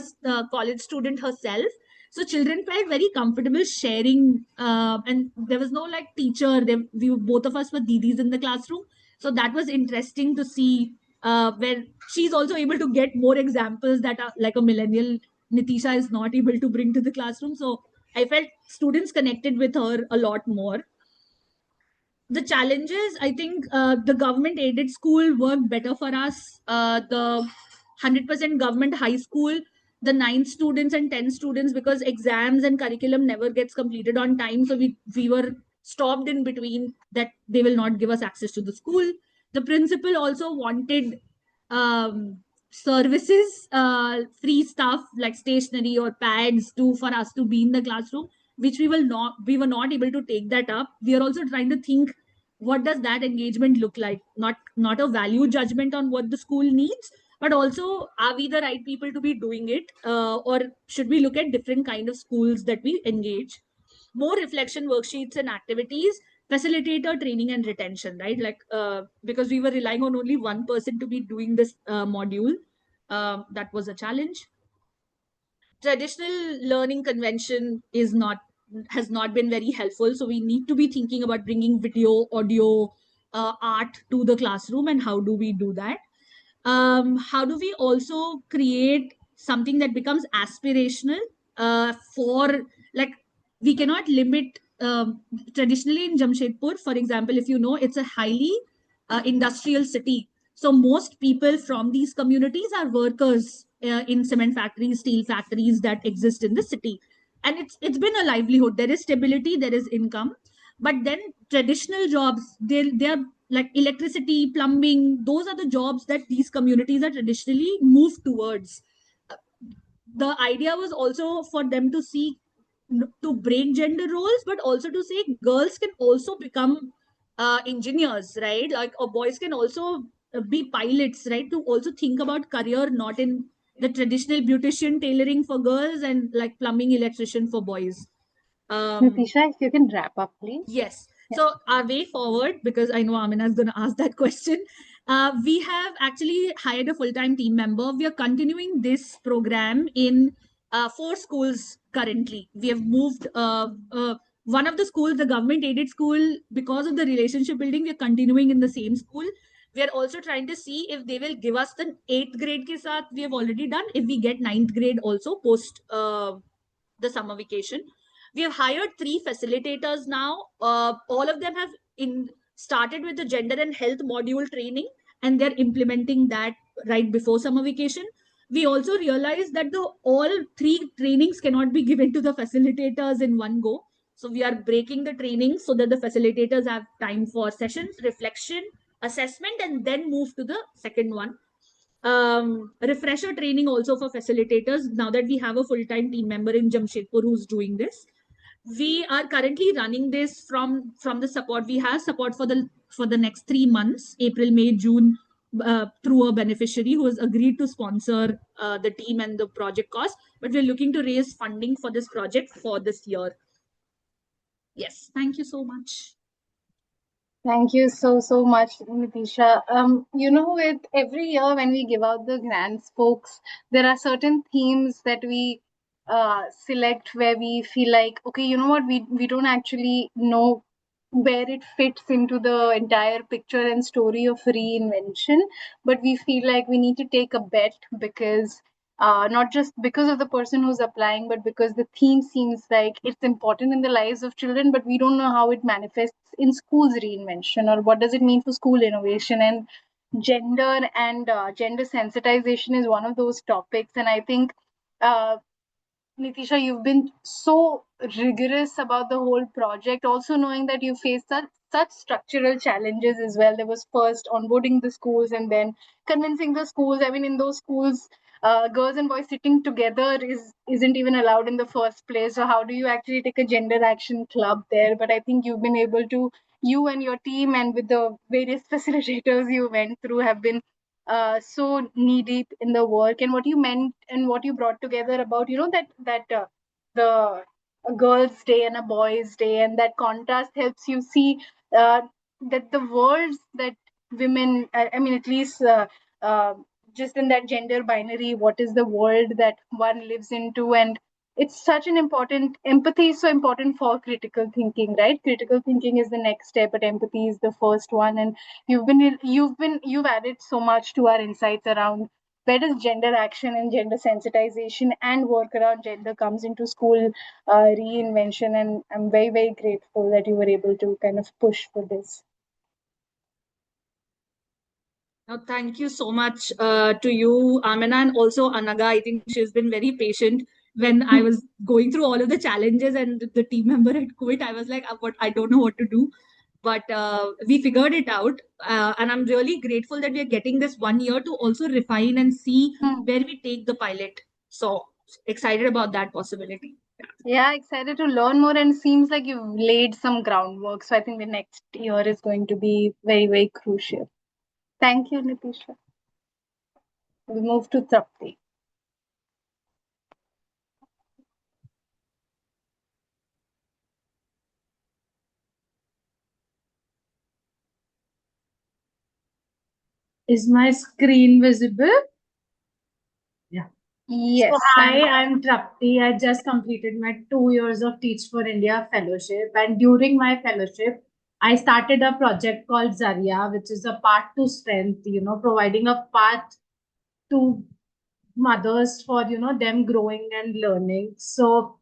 college student herself. So children felt very comfortable sharing, and there was no like teacher. Both of us were didis in the classroom, so that was interesting to see. Where she's also able to get more examples that are like a millennial Nitisha is not able to bring to the classroom. So I felt students connected with her a lot more. The challenges, I think the government aided school worked better for us. The 100% government high school, the 9 students and 10 students, because exams and curriculum never gets completed on time, so we were stopped in between, that they will not give us access to the school. The principal also wanted services, free stuff like stationery or pads to for us to be in the classroom, which we were not able to take that up. We are also trying to think, what does that engagement look like? Not a value judgment on what the school needs, but also, are we the right people to be doing it, or should we look at different kind of schools that we engage? More reflection worksheets and activities, facilitator training and retention, right? Like because we were relying on only one person to be doing this module, that was a challenge. Traditional learning convention has not been very helpful, so we need to be thinking about bringing video, audio, art to the classroom, and how do we do that? How do we also create something that becomes aspirational, for like, we cannot limit, traditionally in Jamshedpur, for example, if you know, it's a highly industrial city. So most people from these communities are workers in cement factories, steel factories that exist in the city, and it's been a livelihood. There is stability, there is income, but then traditional jobs, they're like electricity, plumbing. Those are the jobs that these communities are traditionally moved towards. The idea was also for them to see, to break gender roles, but also to say girls can also become engineers, right? Like, or boys can also be pilots, right? To also think about career, not in the traditional beautician tailoring for girls and like plumbing electrician for boys. Natisha, if you can wrap up, please. Yes. So our way forward, because I know Amina is going to ask that question, we have actually hired a full-time team member. We are continuing this program in 4 schools currently. We have moved one of the schools, the government-aided school, because of the relationship building, we are continuing in the same school. We are also trying to see if they will give us the 8th grade ke saath. We have already done. If we get 9th grade also post the summer vacation. We have hired 3 facilitators now. All of them have started with the gender and health module training, and they're implementing that right before summer vacation. We also realized that the all three trainings cannot be given to the facilitators in one go. So we are breaking the training so that the facilitators have time for sessions, reflection, assessment, and then move to the second one. Refresher training also for facilitators. Now that we have a full-time team member in Jamshedpur who's doing this, we are currently running this from the support. We have support for the next 3 months, April, May, June, through a beneficiary who has agreed to sponsor the team and the project cost. But we're looking to raise funding for this project for this year. Yes, thank you so much. Thank you so much, Nitisha. With every year when we give out the grants, folks, there are certain themes that we select where we feel like, okay, you know what, we don't actually know where it fits into the entire picture and story of reinvention, but we feel like we need to take a bet because not just because of the person who's applying, but because the theme seems like it's important in the lives of children, but we don't know how it manifests in schools reinvention or what does it mean for school innovation. And gender sensitization is one of those topics. And I think Nitisha, you've been so rigorous about the whole project, also knowing that you faced such structural challenges as well. There was first onboarding the schools and then convincing the schools. I mean, in those schools, girls and boys sitting together isn't even allowed in the first place. So how do you actually take a gender action club there? But I think you've been able to, you and your team and with the various facilitators you went through have been so knee deep in the work. And what you meant and what you brought together about the a girl's day and a boy's day, and that contrast helps you see uh, that the worlds that women, I mean, at least uh, just in that gender binary, what is the world that one lives into. And it's such an important, empathy is so important for critical thinking, right? Critical thinking is the next step, but empathy is the first one. And you've added so much to our insights around where does gender action and gender sensitization and work around gender comes into school reinvention. And I'm very grateful that you were able to kind of push for this. Now, thank you so much to you, Amina, and also Anaga. I think she's been very patient when I was going through all of the challenges and the team member had quit. I was like, what? I don't know what to do. But we figured it out. And I'm really grateful that we are getting this 1 year to also refine and see where we take the pilot. So excited about that possibility. Yeah, excited to learn more, and seems like you've laid some groundwork. So I think the next year is going to be very crucial. Thank you, Nitisha. We'll move to Trapti. Is my screen visible? Yeah. Yes. So, hi, I'm Trapti. I just completed my 2 years of Teach for India fellowship. And during my fellowship, I started a project called Zaria, which is a path to strength, providing a path to mothers for, them growing and learning. So,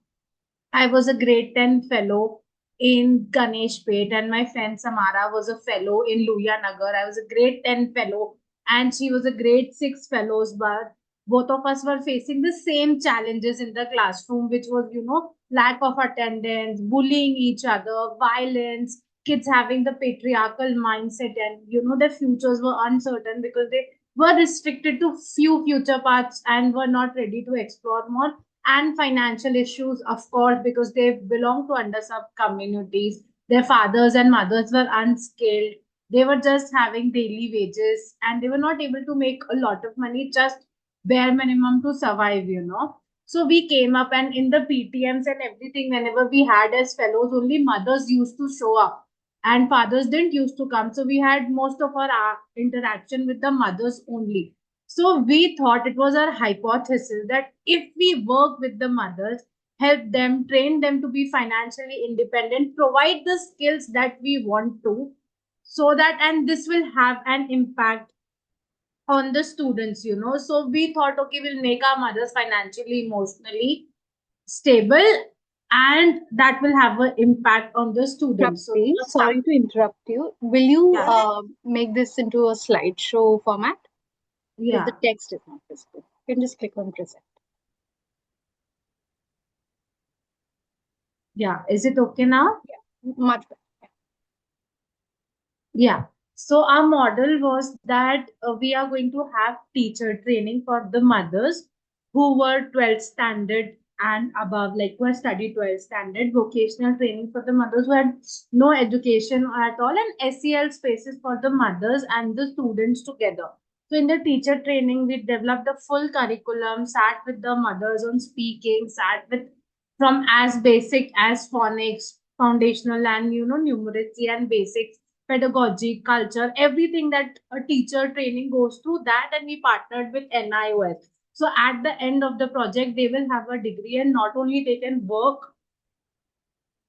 I was a grade 10 fellow in Ganesh Pet, and my friend Samara was a fellow in Luya Nagar. I was a grade 10 fellow, and she was a grade 6 fellows, but both of us were facing the same challenges in the classroom, which was, lack of attendance, bullying each other, violence, kids having the patriarchal mindset, and, their futures were uncertain because they were restricted to few future paths and were not ready to explore more, and financial issues, of course, because they belong to underserved communities. Their fathers and mothers were unskilled. They were just having daily wages and they were not able to make a lot of money, just bare minimum to survive. So we came up, and in the PTMs and everything, whenever we had as fellows, only mothers used to show up and fathers didn't used to come. So we had most of our interaction with the mothers only. So we thought, it was our hypothesis, that if we work with the mothers, help them, train them to be financially independent, provide the skills that we want to, so that, and this will have an impact on the students. So we thought, okay, we'll make our mothers financially, emotionally stable, and that will have an impact on the students. Trapti, sorry to interrupt you. Will you make this into a slideshow format? Yeah. Because the text is not visible. You can just click on present. Yeah, is it okay now? Much better. Yeah. So our model was that we are going to have teacher training for the mothers who were 12th standard and above, like who had studied 12th standard, vocational training for the mothers who had no education at all, and SEL spaces for the mothers and the students together. So in the teacher training, we developed a full curriculum, sat with the mothers on speaking, sat with from as basic as phonics, foundational and numeracy and basics, pedagogy, culture, everything that a teacher training goes through that, and we partnered with NIOS. So at the end of the project, they will have a degree, and not only they can work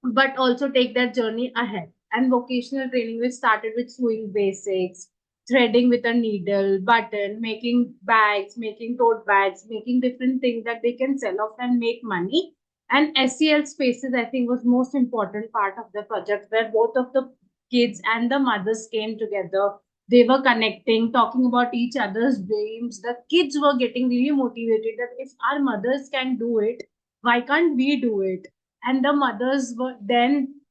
but also take that journey ahead. And vocational training, which started with sewing basics, threading with a needle, button, making bags, making tote bags, making different things that they can sell off and make money. And SEL spaces, I think, was most important part of the project, where both of the kids and the mothers came together. They were connecting, talking about each other's dreams. The kids were getting really motivated that if our mothers can do it, why can't we do it? And the mothers were then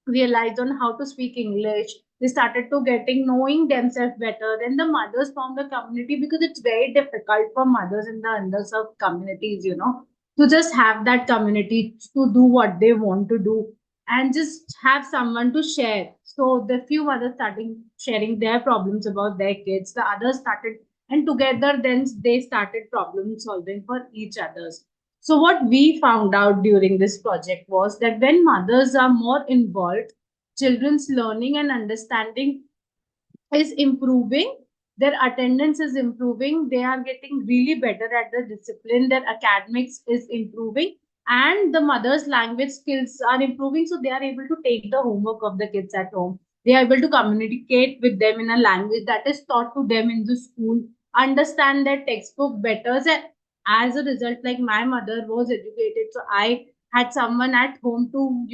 realized on how to speak English. They started to getting knowing themselves better. Then the mothers formed a community, because it's very difficult for mothers in the underserved communities, to just have that community to do what they want to do and just have someone to share. So the few mothers started sharing their problems about their kids. The others started, and together then they started problem solving for each others. So, what we found out during this project was that when mothers are more involved, children's learning and understanding is improving, their attendance is improving, they are getting really better at the discipline, their academics is improving, and the mother's language skills are improving. So, they are able to take the homework of the kids at home. They are able to communicate with them in a language that is taught to them in the school, understand their textbook better. So as a result, like my mother was educated, so I had someone at home to,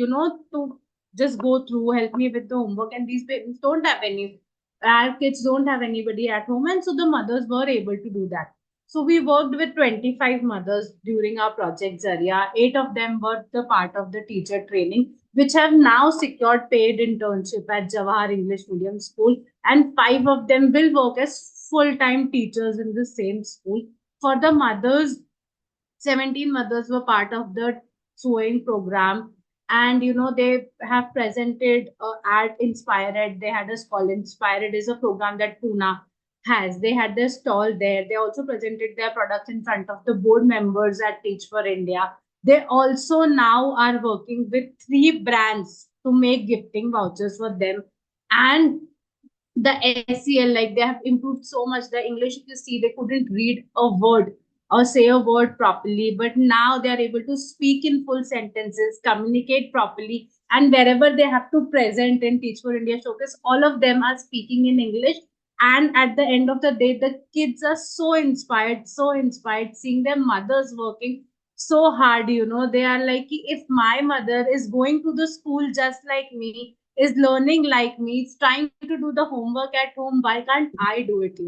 to just go through, help me with the homework. And these parents don't have any, our kids don't have anybody at home. And so the mothers were able to do that. So we worked with 25 mothers during our project Zaria. 8 of them were the part of the teacher training, which have now secured paid internship at Jawahar English Medium School. And 5 of them will work as full-time teachers in the same school. For the mothers, 17 mothers were part of the sewing program. And they have presented at Inspired. They had a stall. Inspired is a program that Pune has. They had their stall there. They also presented their products in front of the board members at Teach for India. They also now are working with 3 brands to make gifting vouchers for them. And the SEL, like they have improved so much. The English, if you see, they couldn't read a word or say a word properly, but now they are able to speak in full sentences, communicate properly, and wherever they have to present and Teach for India showcase, all of them are speaking in English. And at the end of the day, the kids are so inspired seeing their mothers working so hard. They are like, if my mother is going to the school just like me, is learning like me, is trying to do the homework at home, why can't I do it?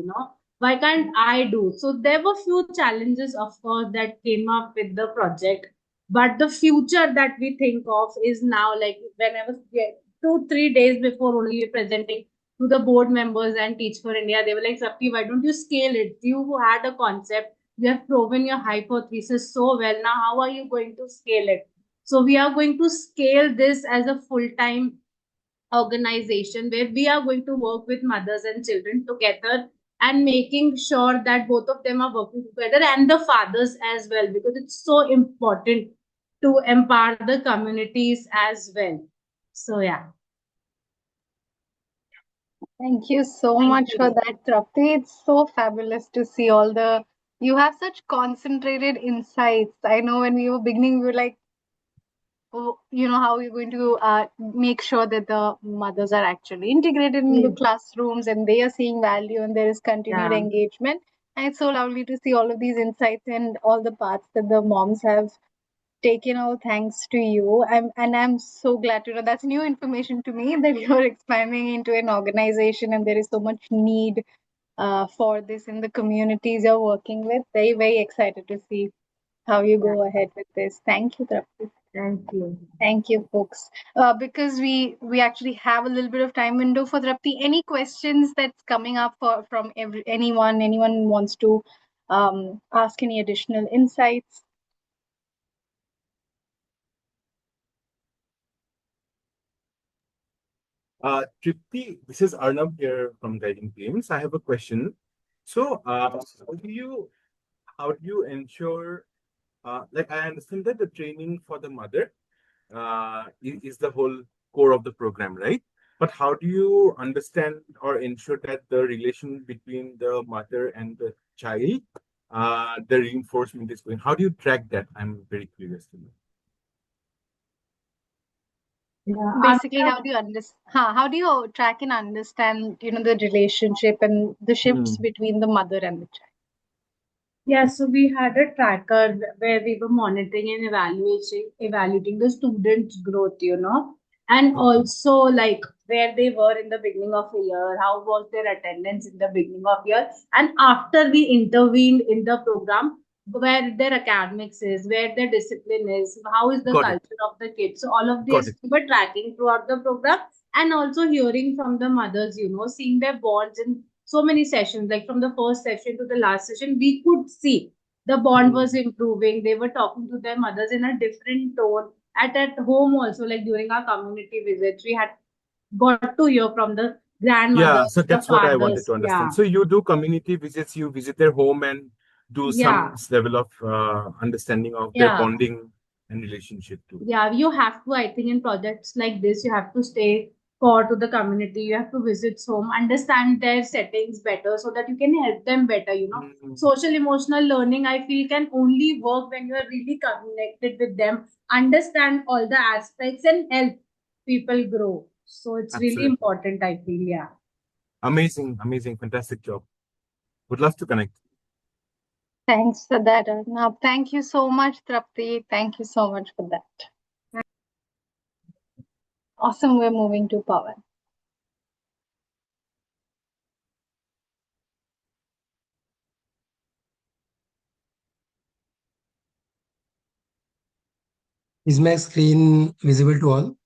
Why can't I do? So there were few challenges, of course, that came up with the project. But the future that we think of is now, like when I was 2, 3 days before only presenting to the board members and Teach for India, they were like, Sapti, why don't you scale it? You had a concept, you have proven your hypothesis so well. Now, how are you going to scale it? So we are going to scale this as a full-time organization where we are going to work with mothers and children together, and making sure that both of them are working together, and the fathers as well, because it's so important to empower the communities as well. So yeah. Thank you so Thank much for you. that, Trapti. It's so fabulous to see all the. You have such concentrated insights. I know when we were beginning, we were like, oh, how you're going to make sure that the mothers are actually integrated into Yes. classrooms and they are seeing value and there is continued Yeah. engagement. And it's so lovely to see all of these insights and all the parts that the moms have taken, all thanks to you. I'm so glad to know that's new information to me that you're expanding into an organization and there is so much need for this in the communities you're working with. Very, very excited to see how you go ahead with this. Thank you, Trapti. Thank you. Thank you, folks. Because we actually have a little bit of time window for Trapti. Any questions that's coming up from anyone? Anyone wants to ask any additional insights? Tripti, this is Arnab here from Guiding Games. I have a question. So, how do you ensure, like I understand that the training for the mother is the whole core of the program, right? But how do you understand or ensure that the relation between the mother and the child, the reinforcement is going? How do you track that? I'm very curious to know. Yeah, Basically, how do you how do you track and understand, the relationship and the shifts between the mother and the child? Yeah, so we had a tracker where we were monitoring and evaluating the students' growth, and also like where they were in the beginning of the year, how was their attendance in the beginning of year, and after we intervened in the program, where their academics is, where their discipline is, how is the Got it. culture of the kids. So all of Got this it. we were tracking throughout the program, and also hearing from the mothers, seeing their bonds in so many sessions, like from the first session to the last session, we could see the bond was improving. They were talking to their mothers in a different tone. At home also, like during our community visits, we had got to hear from the Yeah, grandmothers, so the that's what I wanted fathers. to understand. Yeah, So you do community visits, you visit their home and do some yeah, level of understanding of their yeah. bonding and relationship too. Yeah, you have to, I think, in projects like this, you have to stay core to the community. You have to visit home, understand their settings better so that you can help them better. Social emotional learning, I feel, can only work when you are really connected with them, understand all the aspects, and help people grow. So it's really Absolutely. important, I feel. Yeah. Amazing, amazing, fantastic job. Would love to connect. Thanks for that, Arnab. Thank you so much, Trapti. Thank you so much for that. Awesome. We're moving to Pawan. Is my screen visible to all?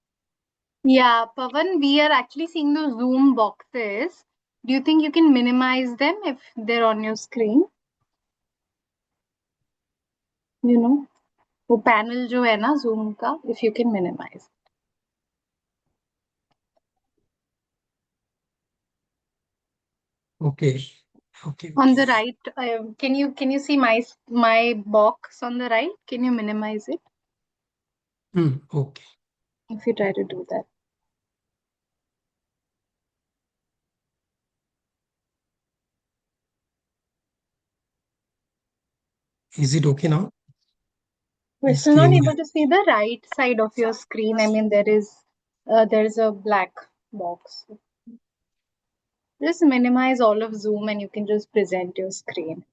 Yeah, Pawan, we are actually seeing those Zoom boxes. Do you think you can minimize them if they're on your screen? वो panel जो है ना Zoom का, if you can minimize. Okay. Okay. On the right, can you see my box on the right? Can you minimize it Okay. if you try to do that? Is it okay now? We're Is still not can able to see the right side of your screen. I mean, there is a black box. Just minimize all of Zoom and you can just present your screen.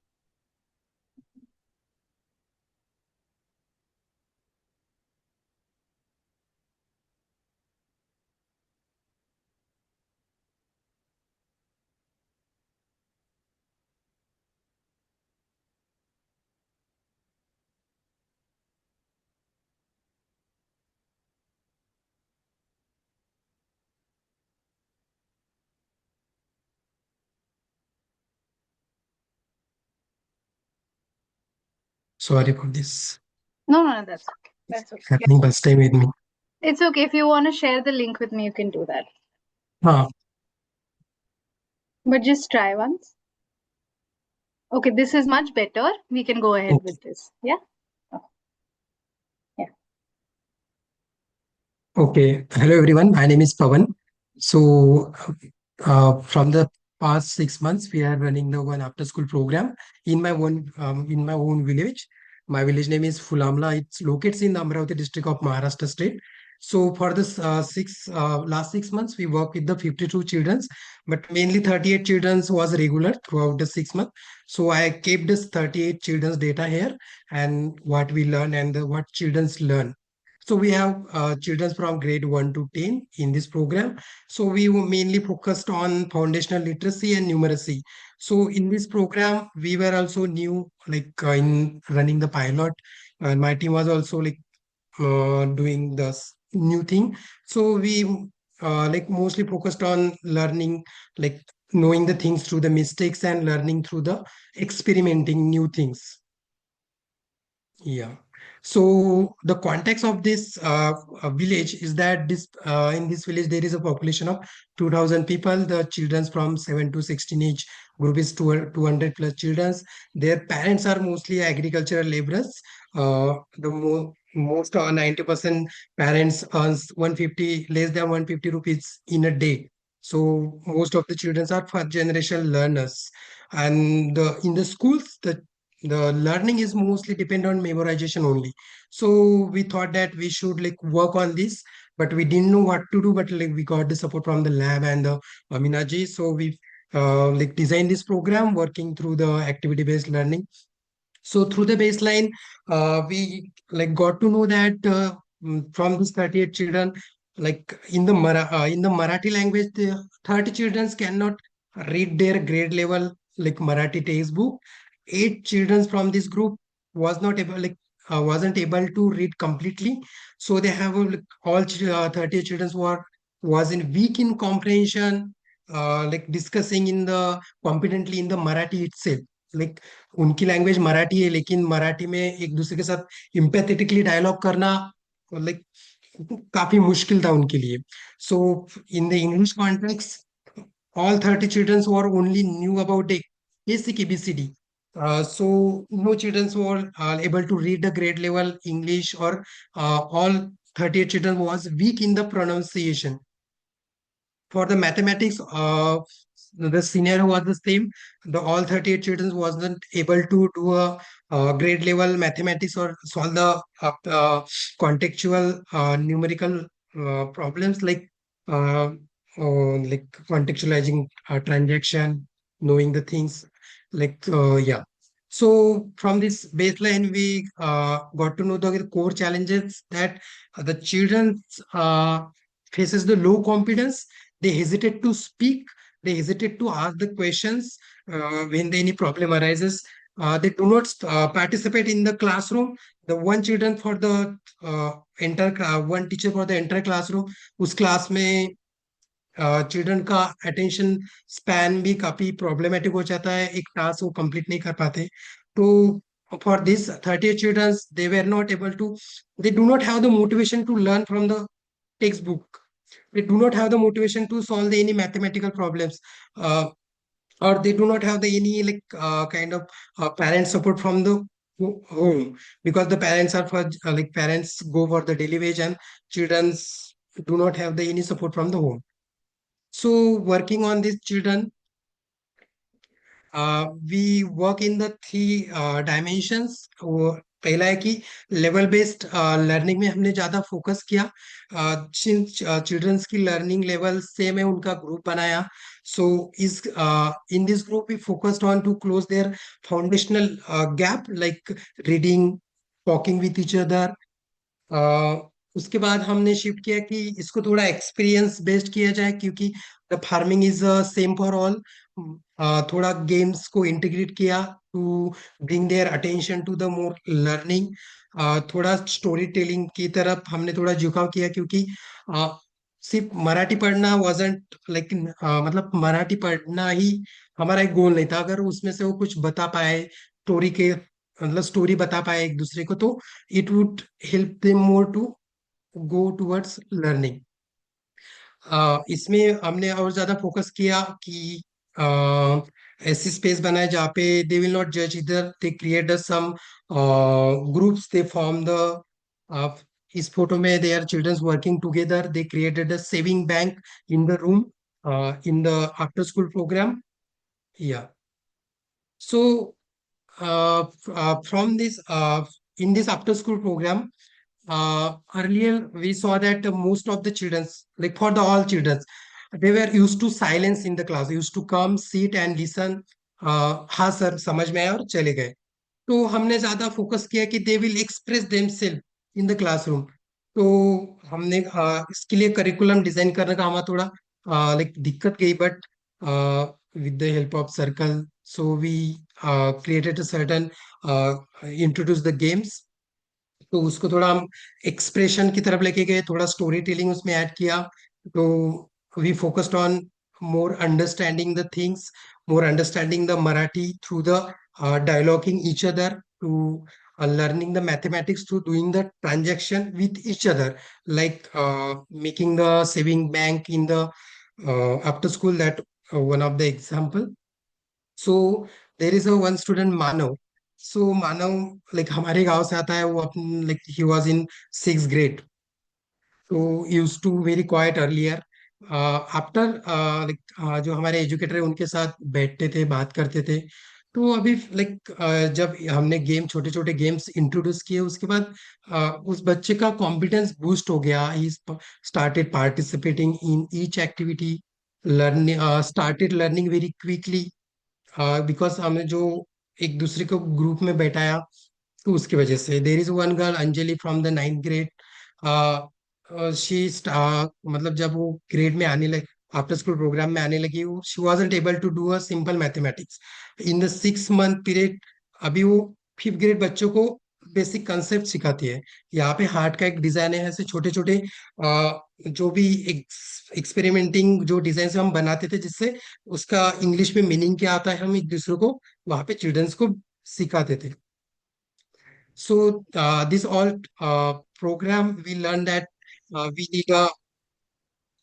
sorry for this. No, that's okay. That's okay. Happening first time with me. It's okay. If you want to share the link with me, you can do that. But just try once. Okay, this is much better. We can go ahead with this. Yeah? Yeah. Okay. Hello everyone. My name is Pawan. So from the past 6 months, we are running the one after school program in my own village. My village name is Fulamla. It's located in the Amravati district of Maharashtra state. So for this last 6 months, we work with the 52 children, but mainly 38 children was regular throughout the 6 months. So I kept this 38 children's data here and what we learn and what children's learn. So we have children from grade 1 to 10 in this program. So we were mainly focused on foundational literacy and numeracy. So in this program, we were also new, like in running the pilot. And my team was also like doing this new thing. So we like mostly focused on learning, like knowing the things through the mistakes and learning through the experimenting new things. Yeah. So the context of this village is that this in this village there is a population of 2,000 people. The children from 7 to 16 age group is 200 plus children. Their parents are mostly agricultural laborers. Most 90% parents earns 150 less than 150 rupees in a day. So most of the children are first generation learners. And in the schools, the learning is mostly depend on memorization only. So we thought that we should like work on this, but we didn't know what to do. But like we got the support from the lab and the Aminaji. So we like designed this program working through the activity based learning. So through the baseline, we like got to know that from these 38 children, like in the Marathi language, the 30 children cannot read their grade level like Marathi textbook. 8 children from this group was not able wasn't able to read completely. So they have like, all 38 children was in weak in comprehension, like discussing in the competently in the Marathi itself. Like उनकी language Marathi है लेकिन मराठी में एक दूसरे के साथ इम्पैथेटिकली dialogue करना like काफी मुश्किल था उनके लिए. So in the English context all 30 children were only knew about the basic ABCD. So no children were able to read the grade level English, or all 38 children was weak in the pronunciation. For the mathematics, the scenario was the same. The all 38 children wasn't able to do a grade level mathematics or solve the contextual numerical problems uh, like contextualizing transaction, knowing the things yeah. So from this baseline, we got to know the core challenges that the children faces the low confidence. They hesitate to speak. They hesitate to ask the questions when any problem arises. They do not participate in the classroom. The one children for the entire one teacher for the entire classroom. उस class में children का attention span भी काफी problematic हो जाता है. एक task वो कंप्लीट नहीं कर पाते. तो for this 38 children, they were not able to, they do not have the motivation to learn from the textbook. They do not have the motivation to solve any mathematical problems, or they do not have the any kind of parent support from the home, because the parents are for parents go for the daily wage and children's do not have the any support from the home. So working on these children, we work in the three dimensions. पहला है कि level based learning में हमने ज्यादा focus किया. Children's की learning level same है, उनका ग्रुप बनाया. सो इस in this group we focused on to close their foundational gap like reading, talking with each other. उसके बाद हमने शिफ्ट किया कि इसको थोड़ा एक्सपीरियंस बेस्ड किया जाए, क्योंकि the farming is same for all. थोड़ा गेम्स को इंटीग्रेट किया to bring their attention to the more learning. थोड़ा स्टोरी टेलिंग की तरफ हमने थोड़ा झुकाव किया, क्योंकि सिर्फ मराठी पढ़ना वाजंट लाइक मतलब मराठी पढ़ना ही हमारा एक गोल नहीं था. अगर उसमें से वो कुछ बता पाए स्टोरी के मतलब स्टोरी बता पाए एक दूसरे को, तो it would help them more to go towards learning. इसमें हमने और ज्यादा फोकस किया कि ऐसी स्पेस बनाए जहाँ पे दे विल नॉट जज इधर, they create some groups, they form the इस फोटो में they are childrens working together. They created a saving bank in the room in the after school program. या so from this in this after school program, earlier we saw that most of the children, like for the all children, they were used to silence in the class. They used to come, sit and listen. हाँ sir समझ में आया और चले गए. तो हमने ज्यादा फोकस किया कि they will express themselves in the classroom. तो हमने इसके लिए करिकुलम डिजाइन करने का हमारा थोड़ा लाइक दिक्कत गई, but with the help of circle, so we created a certain introduce the games. तो उसको थोड़ा हम एक्सप्रेशन की तरफ लेके गए, थोड़ा स्टोरी टेलिंग उसमें ऐड किया. तो we focused on more understanding the things, more understanding the Marathi through the dialoguing each other, to learning the mathematics through doing the transaction with each other, like making the saving bank in the after school, that one of the example. So there is a one student Manav. So Manav like हमारे गांव से आता है, वो अपन like he was in 6th grade. So used to very quiet earlier. After like जो हमारे educator है उनके साथ बैठते थे, बात करते थे. तो अभी लाइक जब हमने गेम छोटे छोटे गेम्स इंट्रोड्यूस किए, उसके बाद उस बच्चे का कॉन्फिडेंस बूस्ट हो गया. He started participating in each activity, learning started learning very quickly, because हमने जो एक दूसरे को ग्रुप में बैठाया. तो उसकी वजह से there is one girl Anjali from the 9th grade. She मतलब जब वो ग्रेड में आने लगी, आफ्टर स्कूल प्रोग्राम में आने लगी, she wasn't able to do a simple mathematics in the 6 month period. अभी वो 5th grade बच्चों को बेसिक कंसेप्ट सिखाती है. यहाँ पे हार्ट का एक डिजाइन है, ऐसे छोटे छोटे जो भी एक्सपेरिमेंटिंग जो डिजाइन हम बनाते थे, जिससे उसका इंग्लिश में मीनिंग क्या आता है, हम एक दूसरे को वहां पे चिल्ड्रंस को सिखाते थे. So this all program we learned that we need a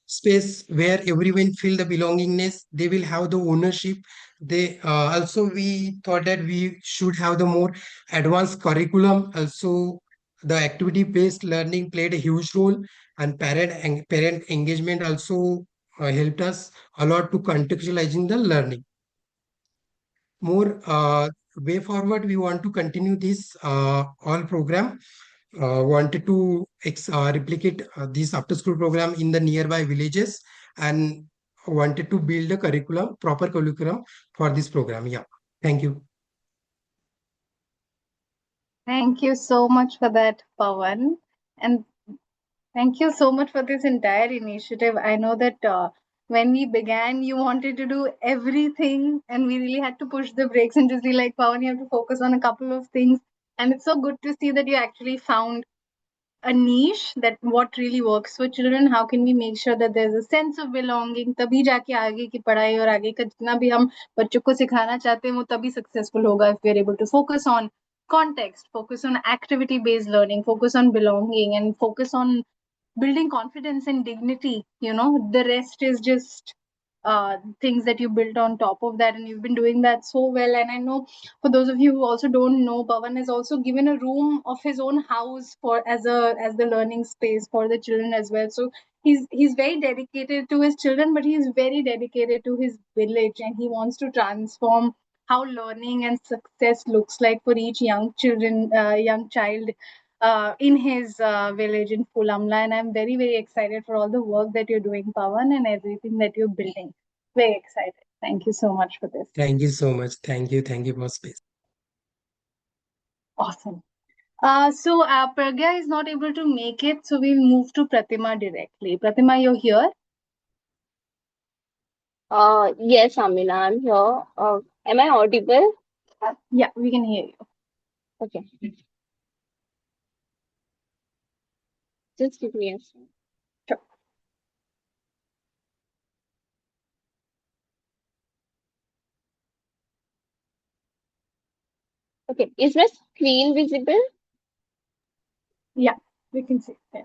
space where everyone feel the belongingness. They will have the ownership. They also we thought that we should have the more advanced curriculum. Also, the activity based learning played a huge role, and parent engagement also helped us a lot to contextualizing the learning. More way forward, we want to continue this all program. Wanted to replicate this after school program in the nearby villages, and wanted to build a curriculum, proper curriculum for this program. Yeah, thank you. Thank you so much for that, Pawan. And thank you so much for this entire initiative. I know that when we began, you wanted to do everything, and we really had to push the brakes and just be like, Pawan, you have to focus on a couple of things. And it's so good to see that you actually found a niche, that what really works for children. How can we make sure that there's a sense of belonging? तभी जाके आगे की पढ़ाई और आगे का जितना भी हम बच्चों को सिखाना चाहते हैं वो तभी सक्सेसफुल होगा, if we are able to focus on context, focus on activity based learning, focus on belonging, and focus on building confidence and dignity. The rest is just things that you built on top of that, and you've been doing that so well. And I know, for those of you who also don't know, Pawan has also given a room of his own house for as the learning space for the children as well. So he's very dedicated to his children, but he's very dedicated to his village, and he wants to transform how learning and success looks like for each young child in his village in Fulamla. And I'm very, very excited for all the work that you're doing, Pawan, and everything that you're building. Very excited. Thank you so much for this. Thank you so much. Thank you. Thank you for space. Awesome. So Pragya is not able to make it, so we'll move to Pratima directly. Pratima, you're here? Yes, Amina, I'm here. Am I audible? Yeah, we can hear you. Okay. Just give me a second. Sure. Okay, is my screen visible? Yeah, we can see. Yeah.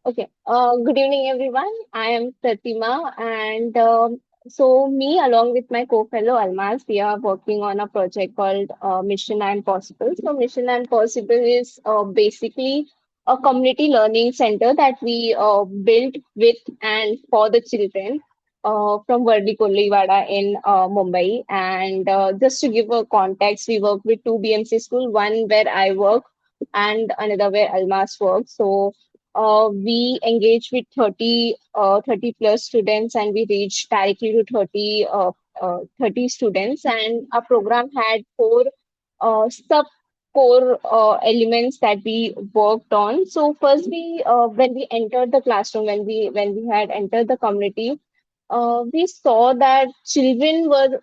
Okay. Good evening, everyone. I am Pratima, and so me, along with my co-fellow Almas, we are working on a project called Mission and Possible. So Mission and Possible is basically a community learning center that we built with and for the children from Vardi Kollivada in Mumbai. And just to give a context, we work with two BMC schools, one where I work and another where Almas works. So we engage with 30 plus students, and we reach directly to 30 students, and our program had four sub core elements that we worked on. So first, when we entered the classroom, when we had entered the community, we saw that children were,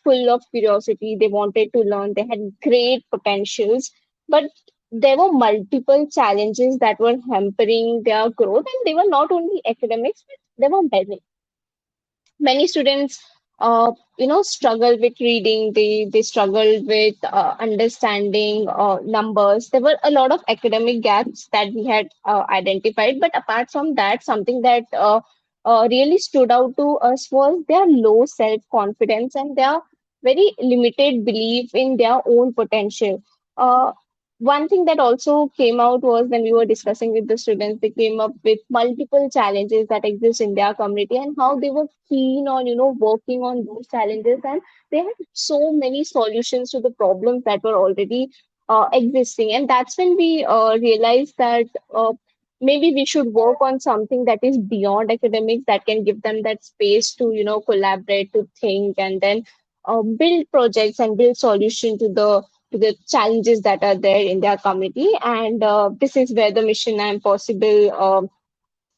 full of curiosity. They wanted to learn. They had great potentials, but there were multiple challenges that were hampering their growth, and they were not only academics, but there were many students struggle with reading. They struggled with understanding numbers. There were a lot of academic gaps that we had identified, but apart from that, something that really stood out to us was their low self confidence and their very limited belief in their own potential. One thing that also came out was when we were discussing with the students, they came up with multiple challenges that exist in their community and how they were keen on, working on those challenges. And they had so many solutions to the problems that were already existing. And that's when we realized that maybe we should work on something that is beyond academics, that can give them that space to, collaborate, to think, and then build projects and build solution to the challenges that are there in their community. And this is where the Mission I Am Possible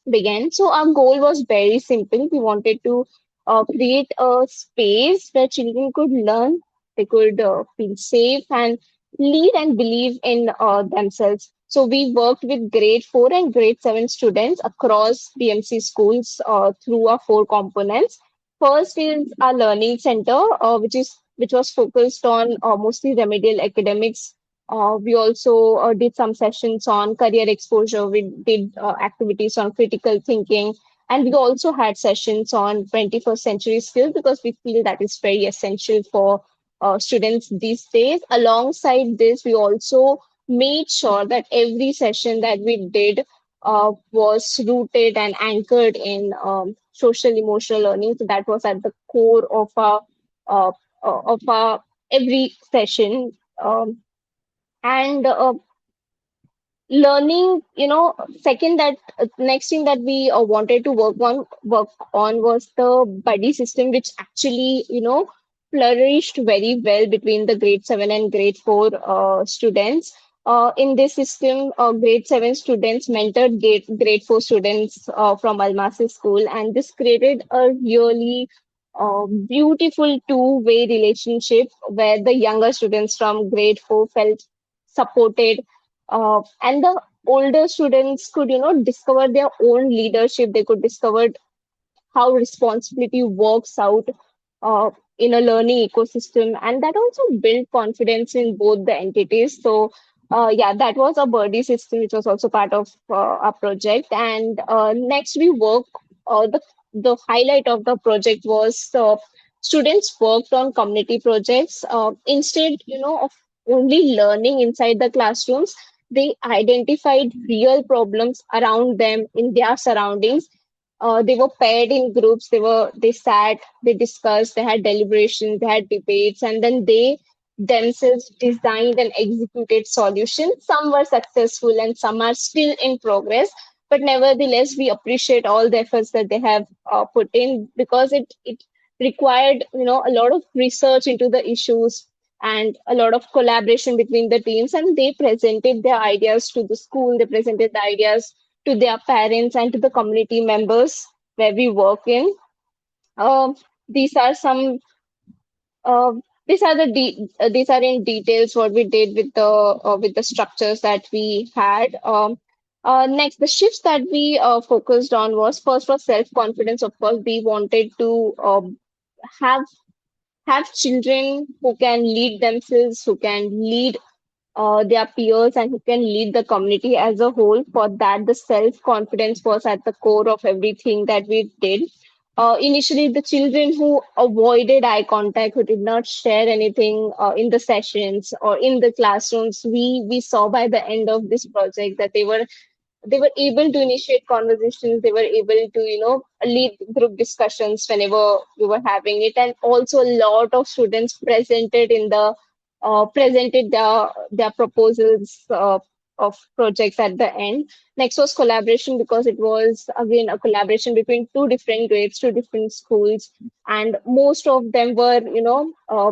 began. So our goal was very simple. We wanted to create a space where children could learn, they could feel safe and lead and believe in themselves. So we worked with grade 4 and grade 7 students across BMC schools through our 4 components. First is our learning center, which was focused on mostly remedial academics. We also did some sessions on career exposure. We did activities on critical thinking. And we also had sessions on 21st century skills because we feel that is very essential for students these days. Alongside this, we also made sure that every session that we did was rooted and anchored in social emotional learning. So that was at the core uh, of our every session. And learning, second, that next thing that we wanted to work on was the buddy system, which actually flourished very well between the grade 7 and grade 4 students. In this system, grade 7 students mentored grade 4 students from Almasi school, and this created a really beautiful two-way relationship where the younger students from grade 4 felt supported, and the older students could discover their own leadership. They could discover how responsibility works out in a learning ecosystem, and that also built confidence in both the entities. So yeah, that was a birdie system, which was also part of our project. And next we work the highlight of the project was students worked on community projects. Instead of only learning inside the classrooms, they identified real problems around them in their surroundings. They were paired in groups. They sat, they discussed, they had deliberations, they had debates, and then they themselves designed and executed solutions. Some were successful and some are still in progress, but nevertheless we appreciate all the efforts that they have put in, because it required a lot of research into the issues and a lot of collaboration between the teams, and they presented their ideas to the school, they presented the ideas to their parents and to the community members where we work in. These are some. These are in details what we did with the structures that we had. Next, the shifts that we focused on was first was self confidence. Of course, we wanted to have have children who can lead themselves, who can lead their peers, and who can lead the community as a whole. For that, the self confidence was at the core of everything that we did. Initially, the children who avoided eye contact, who did not share anything in the sessions or in the classrooms, we saw by the end of this project that they were able to initiate conversations. They were able to lead group discussions whenever we were having it. And also a lot of students presented their proposals of projects at the end. Next was collaboration, because it was again a collaboration between two different grades, two different schools, and most of them were,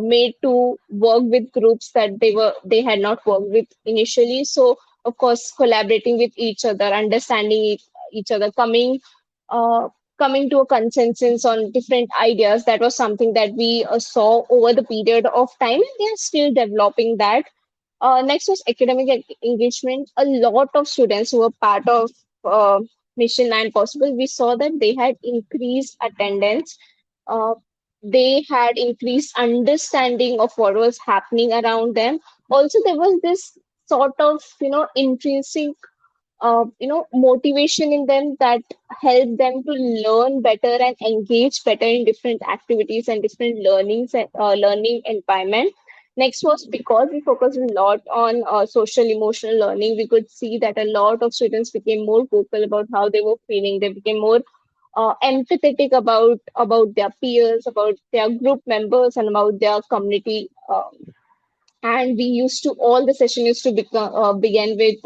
made to work with groups that they had not worked with initially. So of course, collaborating with each other, understanding each other, uh, coming to a consensus on different ideas. That was something that we saw over the period of time, and they are still developing that. Next was academic engagement. A lot of students who were part of Mission 9 Possible, we saw that they had increased attendance. Uh, they had increased understanding of what was happening around them. Also, there was this sort of, intrinsic motivation in them that help them to learn better and engage better in different activities and different learnings and learning environment. Next was, because we focused a lot on social emotional learning, we could see that a lot of students became more vocal about how they were feeling. They became more empathetic about their peers, about their group members, and about their community. And we used to all the session used to begin with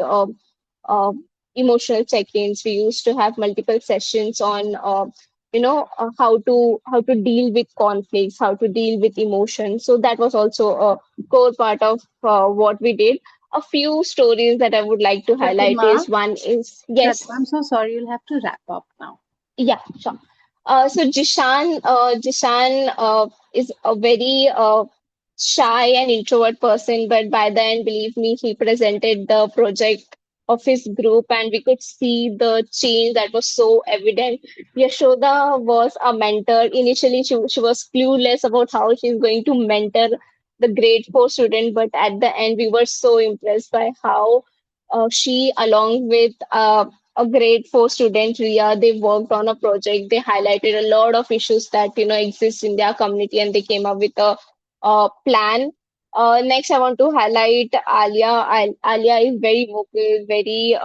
uh, emotional check-ins. We used to have multiple sessions on how to deal with conflicts, how to deal with emotions. So that was also a core part of what we did. A few stories that I would like to highlight Pratima, is, one is, yes. I'm so sorry. You'll have to wrap up now. Yeah, sure. So Jishan is a very shy and introvert person, but by the end, believe me, he presented the project of his group, and we could see the change that was so evident. Yashoda was a mentor. Initially, she was clueless about how she's going to mentor the grade 4 student, but at the end, we were so impressed by how she, along with a grade 4 student, Ria, they worked on a project. They highlighted a lot of issues that exist in their community, and they came up with a plan. Next, I want to highlight Alia. Alia is very vocal, very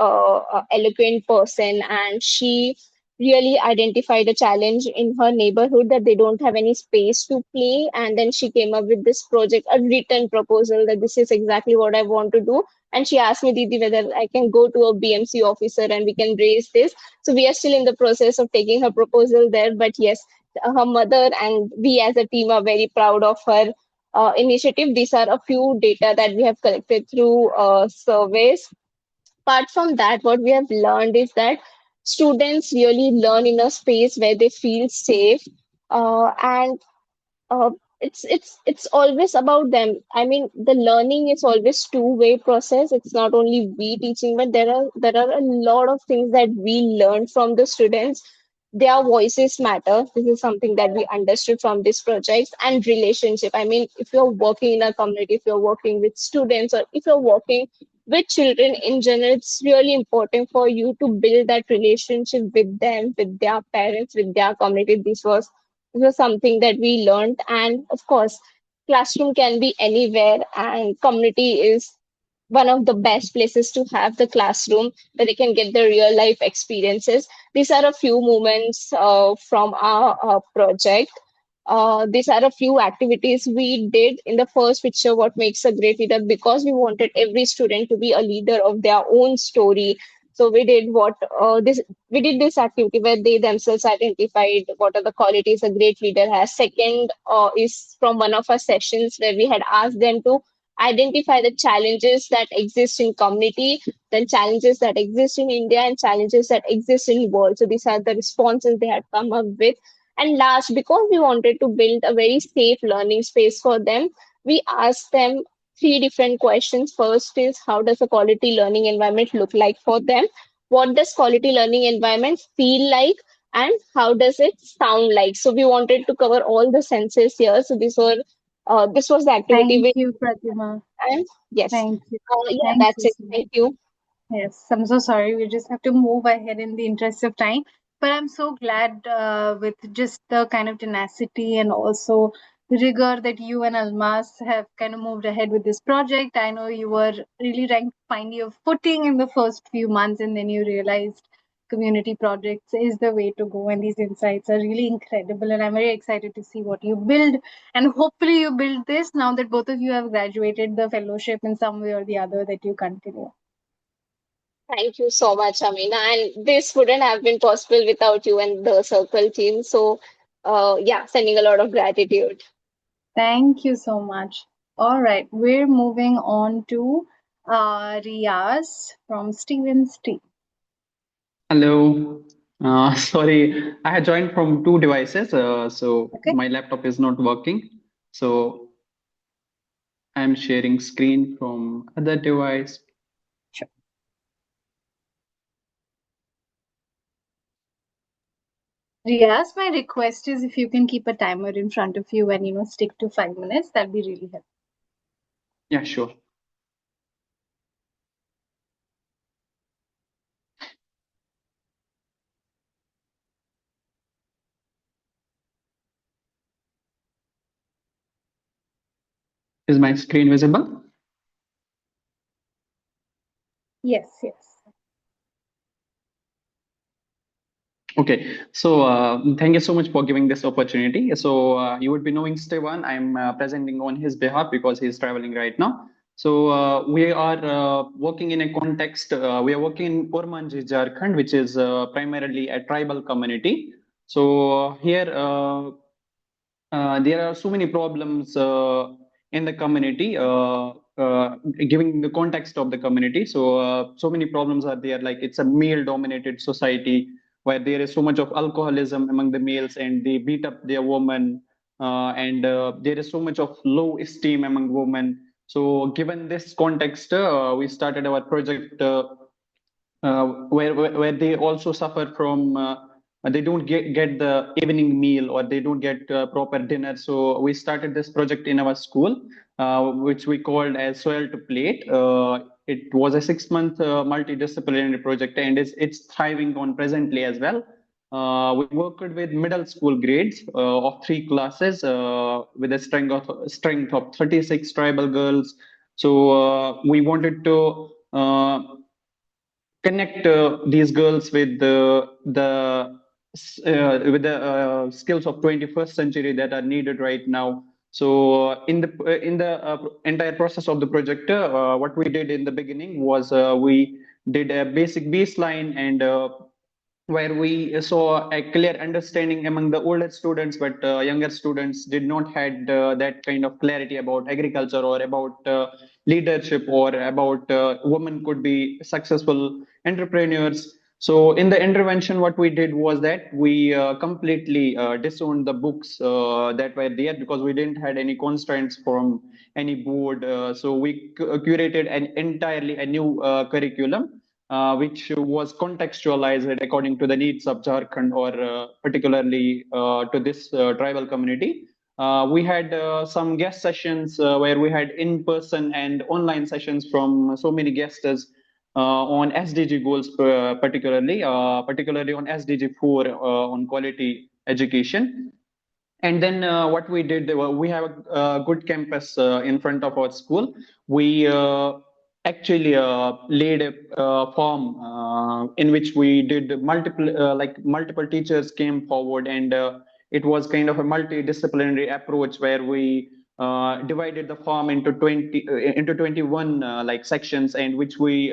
eloquent person, and she really identified a challenge in her neighborhood that they don't have any space to play. And then she came up with this project, a written proposal, that this is exactly what I want to do. And she asked me, Didi, whether I can go to a BMC officer and we can raise this. So we are still in the process of taking her proposal there. But yes, her mother and we as a team are very proud of her initiative. These are a few data that we have collected through surveys. Apart from that, what we have learned is that students really learn in a space where they feel safe, and uh, it's always about them. I mean, the learning is always two-way process. It's not only we teaching, but there are a lot of things that we learn from the students. Their voices matter. This is something that we understood from this project. And relationship. I mean, if you're working in a community, if you're working with students, or if you're working with children in general, it's really important for you to build that relationship with them, with their parents, with their community. This was something that we learned. And of course, classroom can be anywhere, and community is one of the best places to have the classroom where they can get the real life experiences. These are a few moments from our project. These are a few activities we did in the first picture, what makes a great leader, because we wanted every student to be a leader of their own story. So we did this activity where they themselves identified what are the qualities a great leader has. Second is from one of our sessions where we had asked them to identify the challenges that exist in community, then challenges that exist in India, and challenges that exist in world. So these are the responses they had come up with. And last, because we wanted to build a very safe learning space for them, we asked them three different questions. First is, how does a quality learning environment look like for them? What does quality learning environment feel like? And how does it sound like? So we wanted to cover all the senses here. So this was the activity Thank we. you, Pratima. And yes, Thank you. yeah, Thank that's you it. so much. Thank you. Yes, I'm so sorry. We just have to move ahead in the interest of time. But I'm so glad with just the kind of tenacity and also rigor that you and Almas have kind of moved ahead with this project. I know you were really trying to find your footing in the first few months, and then you realized community projects is the way to go. And these insights are really incredible. And I'm very excited to see what you build. And hopefully, you build this now that both of you have graduated the fellowship in some way or the other, that you continue. Thank you so much, Amina. And this wouldn't have been possible without you and the Circle team. So, yeah, sending a lot of gratitude. Thank you so much. All right, we're moving on to Riaz from Stevens team. Hello. Sorry, I had joined from two devices, so Okay. my laptop is not working. So I'm sharing screen from other device. Sure. Riaz, my request is if you can keep a timer in front of you and stick to 5 minutes, that'd be really helpful. Yeah, sure. Is my screen visible? Yes, yes. Okay, so thank you so much for giving this opportunity. So you would be knowing Stevan. I'm presenting on his behalf because he's traveling right now. So we are working in a context. We are working in Urmanji, Jharkhand, which is primarily a tribal community. So here there are so many problems in the community, giving the context of the community. So, so many problems are there. Like it's a male-dominated society where there is so much of alcoholism among the males, and they beat up their women, and there is so much of low esteem among women. So, given this context, we started our project. Where they also suffer from they don't get the evening meal, or they don't get proper dinner. So we started this project in our school, which we called as Soil to Plate. It was a 6-month multidisciplinary project, and it's thriving on presently as well. We worked with middle school grades of 3 classes with a strength of 36 tribal girls. So we wanted to connect these girls with the skills of 21st century that are needed right now. So in the entire process of the project, what we did in the beginning was we did a basic baseline, and where we saw a clear understanding among the older students, but younger students did not had that kind of clarity about agriculture, or about leadership, or about women could be successful entrepreneurs. So in the intervention, what we did was that we completely disowned the books that were there, because we didn't had any constraints from any board. So we curated an entirely a new curriculum, which was contextualized according to the needs of Jharkhand, or particularly to this tribal community. We had some guest sessions where we had in-person and online sessions from so many guests on SDG goals, particularly on SDG 4 on quality education. And then what we did, we have a good campus in front of our school. We actually laid a form in which we did multiple teachers came forward, and it was kind of a multidisciplinary approach where we divided the farm into 21 sections, and which we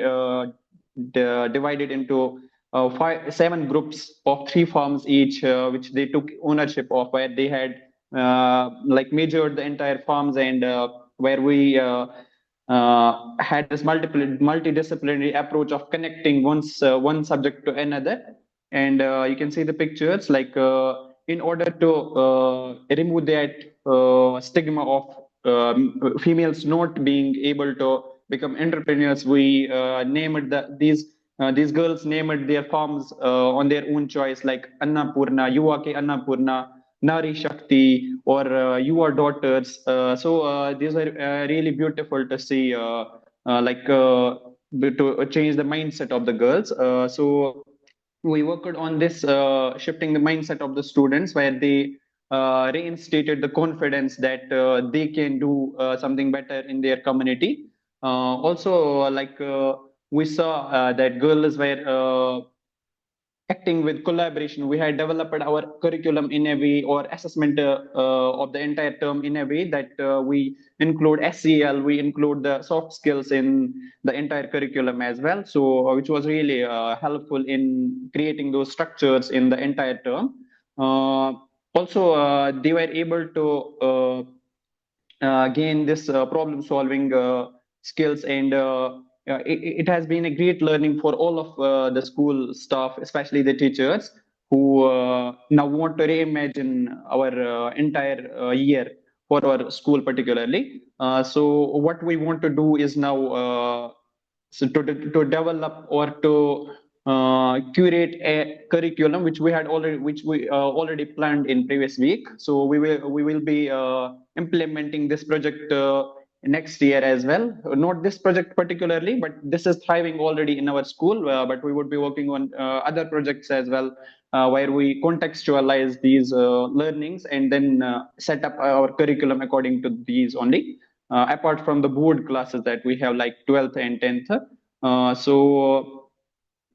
divided into 7 groups of 3 farms each, which they took ownership of, where they had measured the entire farms, and where we had this multidisciplinary approach of connecting one subject to another. And you can see the pictures, in order to remove that stigma of females not being able to become entrepreneurs, we named these girls named their farms on their own choice, like Annapurna, Yuva ke Annapurna, Nari Shakti, or You Are Daughters. So these are really beautiful to see, to change the mindset of the girls. So we worked on this, shifting the mindset of the students, where they reinstated the confidence that they can do something better in their community. Also, we saw that girls were acting with collaboration. We had developed our curriculum in a way, or assessment of the entire term in a way that we include SEL, we include the soft skills in the entire curriculum as well. So, which was really helpful in creating those structures in the entire term. Also, they were able to gain this problem solving skills, and it has been a great learning for all of the school staff, especially the teachers, who now want to reimagine our entire year for our school particularly. So what we want to do is now to develop or to curate a curriculum which we already planned in previous week. So we will be implementing this project next year as well. Not this project particularly, but this is thriving already in our school. But we would be working on other projects as well, where we contextualize these learnings and then set up our curriculum according to these only. Apart from the board classes that we have, like 12th and 10th.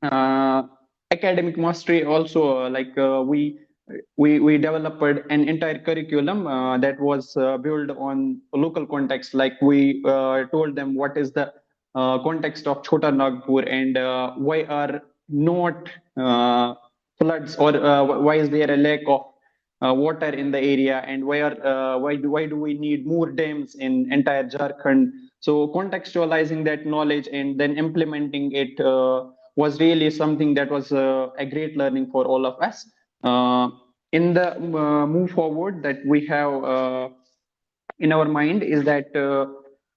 Uh, academic mastery also, we developed an entire curriculum that was built on local context. Like we told them what is the context of Chota Nagpur, and why are not floods, or why is there a lack of water in the area, and why do we need more dams in entire Jharkhand. So contextualizing that knowledge and then implementing it was really something that was a great learning for all of us. In the move forward that we have in our mind is that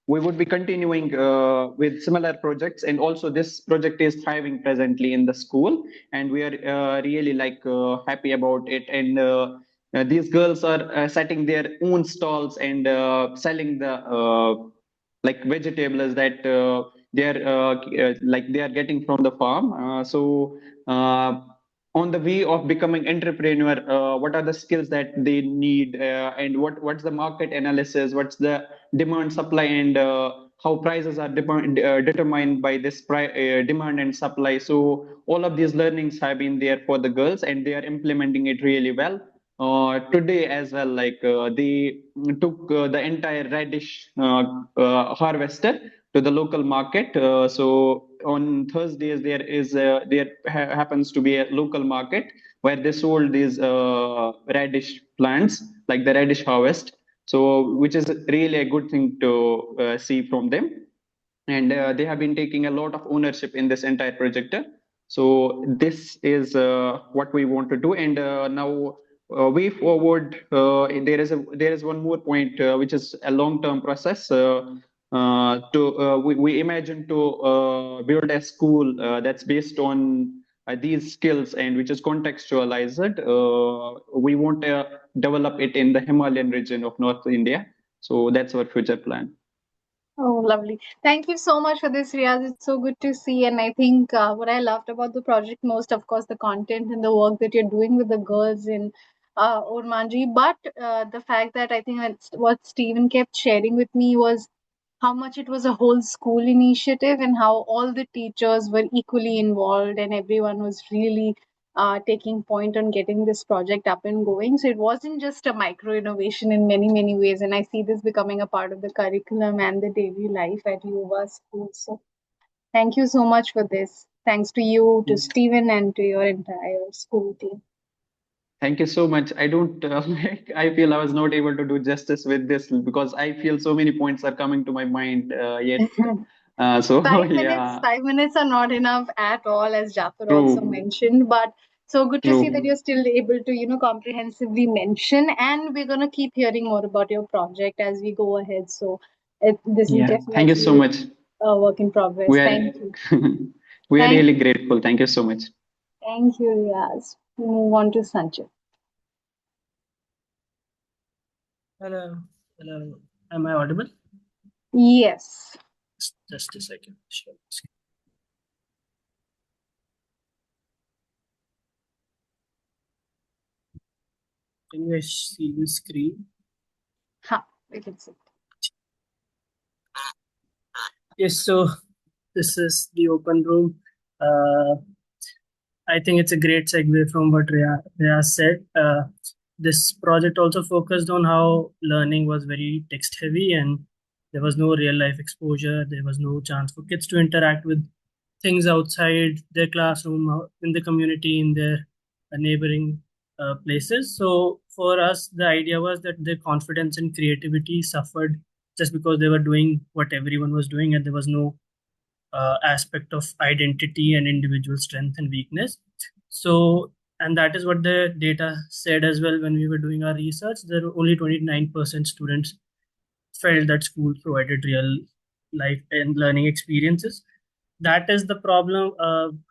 we would be continuing with similar projects, and also this project is thriving presently in the school, and we are really happy about it. And these girls are setting their own stalls and selling the like vegetables that they are getting from the farm. Uh, on the way of becoming entrepreneur, what are the skills that they need, and what's the market analysis, what's the demand supply, and how prices are determined by this demand and supply. So all of these learnings have been there for the girls, and they are implementing it really well. Today as well, they took the entire radish harvester to the local market. So on Thursdays happens to be a local market where they sold these radish plants, like the radish harvest. So which is really a good thing to see from them, and they have been taking a lot of ownership in this entire project. So this is what we want to do, and now way forward, there is one more point which is a long-term process. We imagine to build a school that's based on these skills and which is contextualized. We want to develop it in the Himalayan region of North India. So that's our future plan. Oh, lovely. Thank you so much for this, Riaz. It's so good to see. And I think what I loved about the project most, of course, the content and the work that you're doing with the girls in Ormanji. But the fact that I think that's what Stephen kept sharing with me was how much it was a whole school initiative and how all the teachers were equally involved and everyone was really taking point on getting this project up and going. So it wasn't just a micro innovation in many, many ways. And I see this becoming a part of the curriculum and the daily life at Yuva School. So thank you so much for this. Thanks to you, to Stephen, and to your entire school team. Thank you so much. I don't I feel I was not able to do justice with this because I feel so many points are coming to my mind yet. So 5 minutes are not enough at all, as Jafar also True. mentioned. But so good to see that True. you're still able to, comprehensively mention. And we're gonna keep hearing more about your project as we go ahead. So this is Yeah. Thank you so definitely much. a work in progress. We are Thank you. we are Thank really grateful. Thank you so much. Thank you, Riaz. We move on to Sanjay. Hello. Hello. Am I audible? Yes. Just a second. Sure. Can you guys see the screen? We can see. Yes, so this is the open room. I think it's a great segue from what Rhea said. This project also focused on how learning was very text heavy and there was no real life exposure. There was no chance for kids to interact with things outside their classroom, in the community, in their neighboring places. So for us, the idea was that their confidence and creativity suffered just because they were doing what everyone was doing and there was no aspect of identity and individual strength and weakness. So, and that is what the data said as well when we were doing our research. There were only 29% students felt that school provided real life and learning experiences. That is the problem.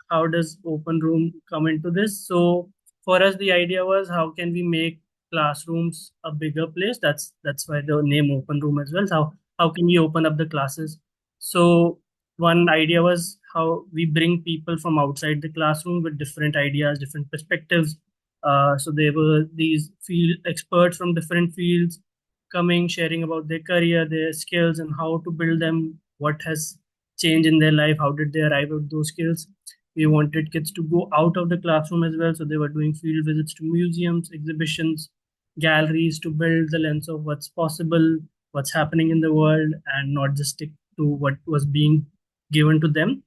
How does open room come into this? So for us, the idea was how can we make classrooms a bigger place? That's why the name open room as well. So how can we open up the classes? So one idea was how we bring people from outside the classroom with different ideas, different perspectives. So there were these field experts from different fields coming, sharing about their career, their skills, and how to build them, what has changed in their life, how did they arrive at those skills. We wanted kids to go out of the classroom as well. So they were doing field visits to museums, exhibitions, galleries to build the lens of what's possible, what's happening in the world, and not just stick to what was being given to them.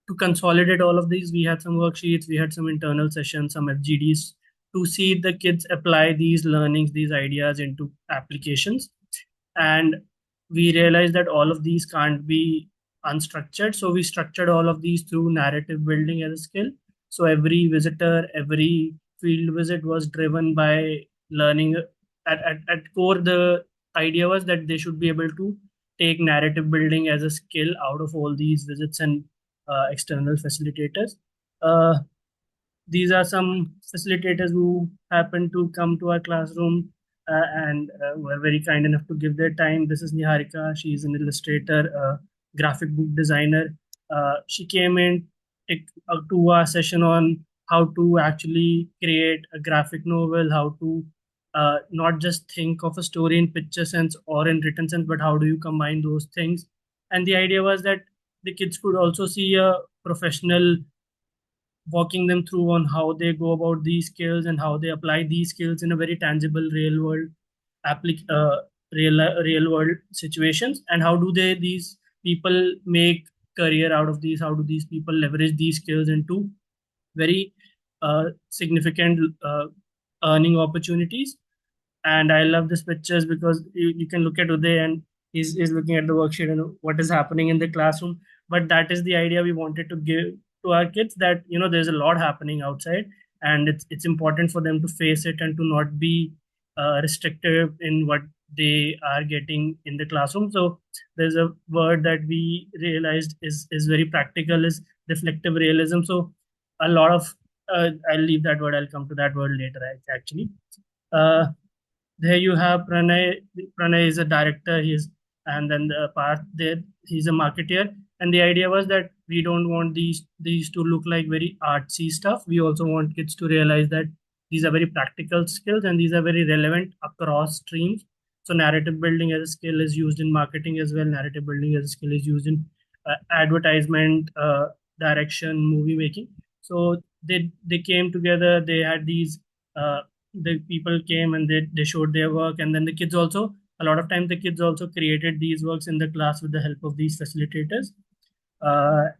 To consolidate all of these, we had some worksheets, we had some internal sessions, some FGDs to see the kids apply these learnings, these ideas into applications. And we realized that all of these can't be unstructured. So we structured all of these through narrative building as a skill. So every visitor, every field visit was driven by learning. At core, the idea was that they should be able to take narrative building as a skill out of all these visits and external facilitators. Uh, these are some facilitators who happen to come to our classroom and were very kind enough to give their time. This is Niharika. She's an illustrator, graphic book designer. She came in, took a 2 hour session on how to actually create a graphic novel, how to not just think of a story in picture sense or in written sense, but how do you combine those things. And the idea was that the kids could also see a professional walking them through on how they go about these skills and how they apply these skills in a very tangible real world real world situations, and how do they these people make career out of these, how do these people leverage these skills into very significant earning opportunities. And I love these pictures because you can look at Uday and he's looking at the worksheet and what is happening in the classroom. But that is the idea we wanted to give to our kids, that there's a lot happening outside and it's important for them to face it and to not be restrictive in what they are getting in the classroom. So there's a word that we realized is very practical, is reflective realism. So a lot of I'll leave that word, I'll come to that word later actually. uh, there you have Pranay. Pranay is a director. And then the part there, he's a marketeer. And the idea was that we don't want these to look like very artsy stuff. We also want kids to realize that these are very practical skills and these are very relevant across streams. So narrative building as a skill is used in marketing as well. Narrative building as a skill is used in advertisement, direction, movie making. So they came together. They had these. The people came and they showed their work, and then the kids also, a lot of times the kids also created these works in the class with the help of these facilitators.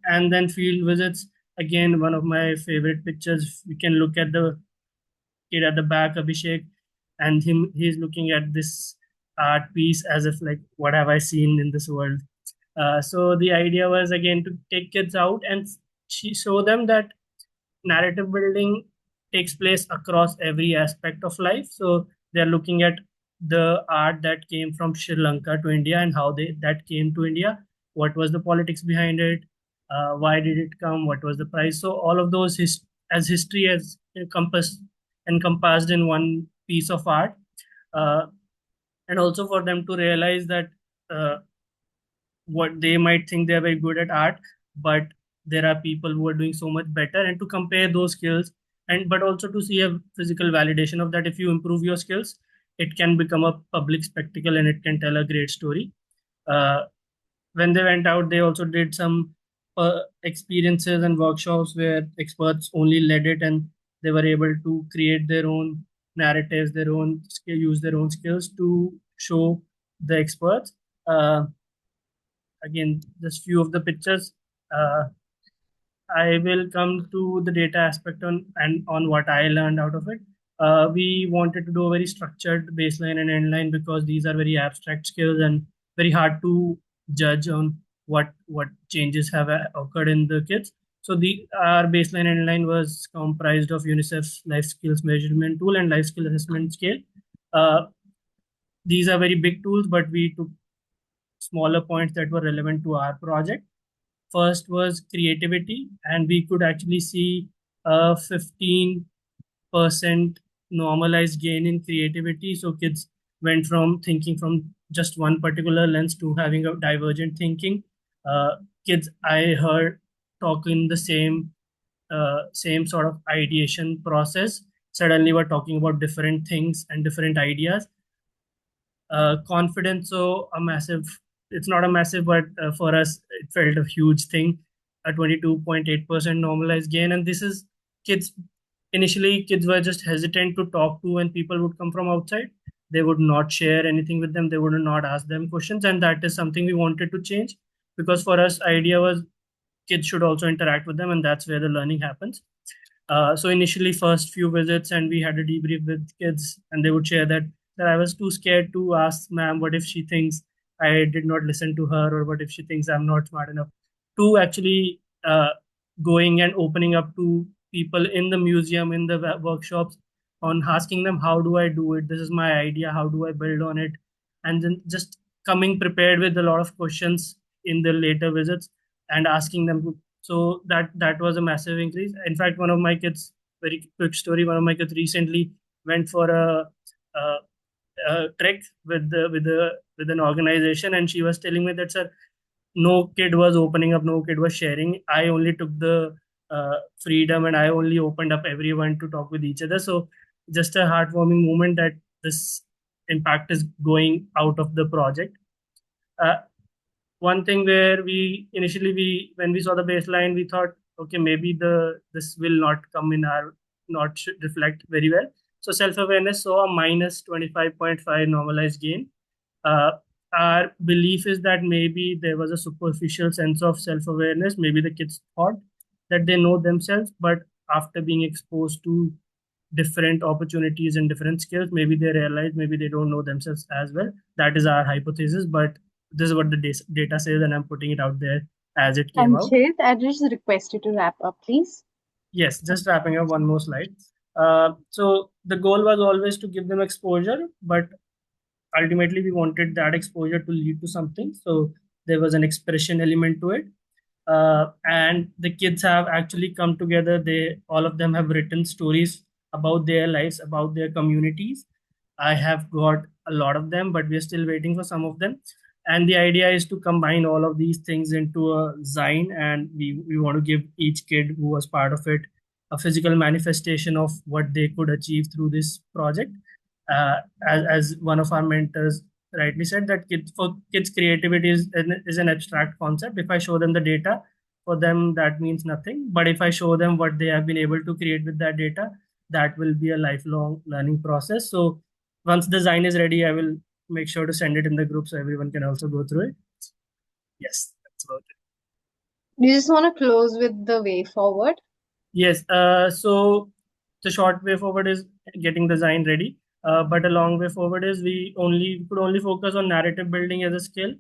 And then field visits, again, one of my favorite pictures. We can look at the kid at the back, Abhishek, and he's looking at this art piece as if like, what have I seen in this world? So the idea was again to take kids out and show them that narrative building takes place across every aspect of life. So they're looking at the art that came from Sri Lanka to India and how that came to India. What was the politics behind it? Why did it come? What was the price? So all of those as history as encompassed in one piece of art, uh, and also for them to realize that uh, what they might think they're very good at art, but there are people who are doing so much better, and to compare those skills, and but also to see a physical validation of that. If you improve your skills, it can become a public spectacle and it can tell a great story. uh, when they went out, they also did some experiences and workshops where experts only led it, and they were able to create their own narratives, their own use their own skills to show the experts. Again, just few of the pictures. Uh, I will come to the data aspect on what I learned out of it. We wanted to do a very structured baseline and endline because these are very abstract skills and very hard to judge on what changes have occurred in the kids. So the our baseline and endline was comprised of UNICEF's life skills measurement tool and life skill assessment scale. Uh, these are very big tools, but we took smaller points that were relevant to our project. First was creativity, and we could actually see a 15% normalized gain in creativity. So kids went from thinking from just one particular lens to having a divergent thinking. Kids I heard talk in the same sort of ideation process suddenly were talking about different things and different ideas. Confidence, so a massive, it's not a massive, but for us it felt a huge thing, a 22.8% normalized gain. And this is kids, initially kids were just hesitant to talk to when people would come from outside. They would not share anything with them, they would not ask them questions, and that is something we wanted to change, because for us idea was kids should also interact with them, and that's where the learning happens. So initially, first few visits, and we had a debrief with kids, and they would share that I was too scared to ask ma'am what if she thinks I did not listen to her, or what if she thinks I'm not smart enough. To actually going and opening up to people in the museum, in the workshops, on asking them how do I do it? This is my idea. How do I build on it? And then just coming prepared with a lot of questions in the later visits and asking them to, so that was a massive increase. In fact, one of my kids, very quick story, one of my kids recently went for a, a trek with an organization, and she was telling me that, sir, no kid was opening up, no kid was sharing. I only took the freedom, and I only opened up everyone to talk with each other. So just a heartwarming moment that this impact is going out of the project. Uh, One thing where we initially, we when we saw the baseline, we thought, okay, maybe this will not come in our, not reflect very well. So self-awareness saw a minus 25.5 normalized gain. uh, our belief is that maybe there was a superficial sense of self-awareness. Maybe the kids thought that they know themselves, but after being exposed to different opportunities and different skills, maybe they realize maybe they don't know themselves as well. That is our hypothesis, but this is what the data says, and I'm putting it out there as it came out. Sanchit, I just request you to wrap up, please. Yes, just wrapping up, one more slide. So the goal was always to give them exposure, but ultimately we wanted that exposure to lead to something. So there was an expression element to it. And the kids have actually come together. They, all of them have written stories about their lives, about their communities. I have got a lot of them, but we're still waiting for some of them. And the idea is to combine all of these things into a zine, and we want to give each kid who was part of it a physical manifestation of what they could achieve through this project. As one of our mentors rightly said, that for kids creativity is an abstract concept. If I show them the data, for them that means nothing, but if I show them what they have been able to create with that data, that will be a lifelong learning process. So once the design is ready, I will make sure to send it in the group so everyone can also go through it. Yes, that's about it. You just want to close with the way forward? Yes. So the short way forward is getting the design ready. But a long way forward is we could only focus on narrative building as a skill,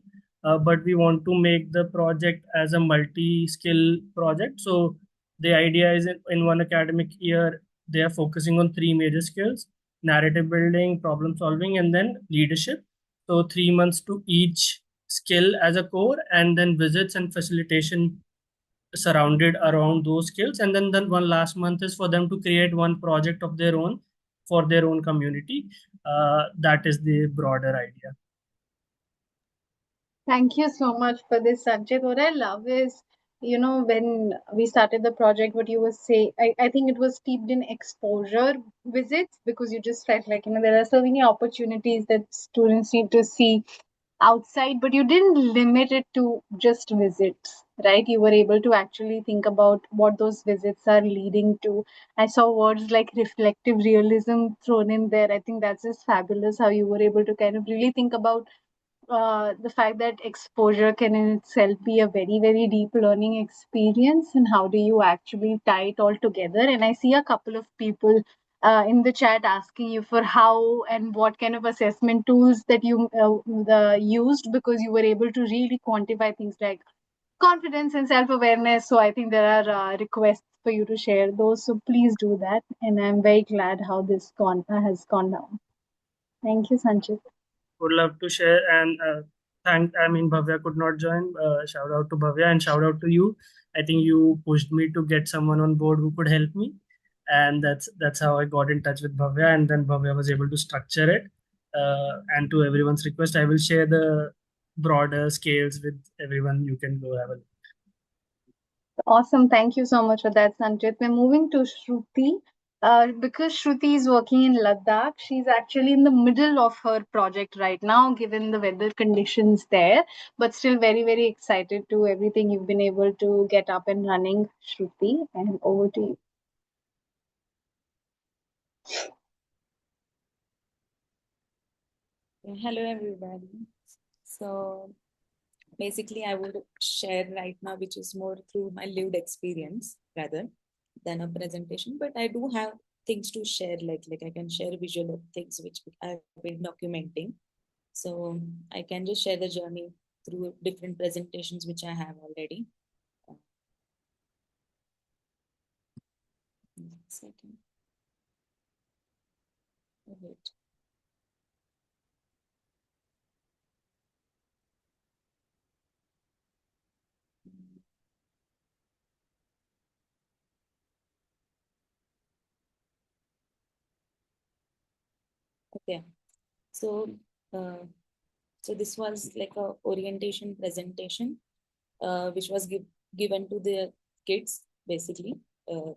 but we want to make the project as a multi-skill project. So the idea is in one academic year, they are focusing on three major skills: narrative building, problem solving, and then leadership. So 3 months to each skill as a core, and then visits and facilitation surrounded around those skills. And then one last month is for them to create one project of their own for their own community. That is the broader idea. Thank you so much for this, Sanchit. What I love is, when we started the project, what you were saying, I think it was steeped in exposure visits, because you just felt like, there are so many opportunities that students need to see outside, but you didn't limit it to just visits, right? You were able to actually think about what those visits are leading to. I saw words like reflective realism thrown in there. I think that's just fabulous how you were able to kind of really think about the fact that exposure can in itself be a very, very deep learning experience, and how do you actually tie it all together. And I see a couple of people in the chat asking you for how and what kind of assessment tools that you used, because you were able to really quantify things like confidence and self-awareness. So I think there are requests for you to share those, so please do that. And I'm very glad how this has gone down. Thank you, Sanchit. Would love to share, and Bhavya could not join. Shout out to Bhavya and shout out to you. I think you pushed me to get someone on board who could help me, and that's how I got in touch with Bhavya, and then Bhavya was able to structure it. And to everyone's request, I will share the broader scales with everyone. You can go have a look. Awesome. Thank you so much for that, Sanjit. We're moving to Shruti. Because Shruti is working in Ladakh, she's actually in the middle of her project right now, given the weather conditions there, but still very, very excited to everything you've been able to get up and running, Shruti. And over to you. Hello, everybody. So basically, I would share right now, which is more through my lived experience rather than a presentation. But I do have things to share, like I can share visual things which I've been documenting. So I can just share the journey through different presentations which I have already. Second. Wait. Okay, so so this was like a orientation presentation, which was given to the kids, basically,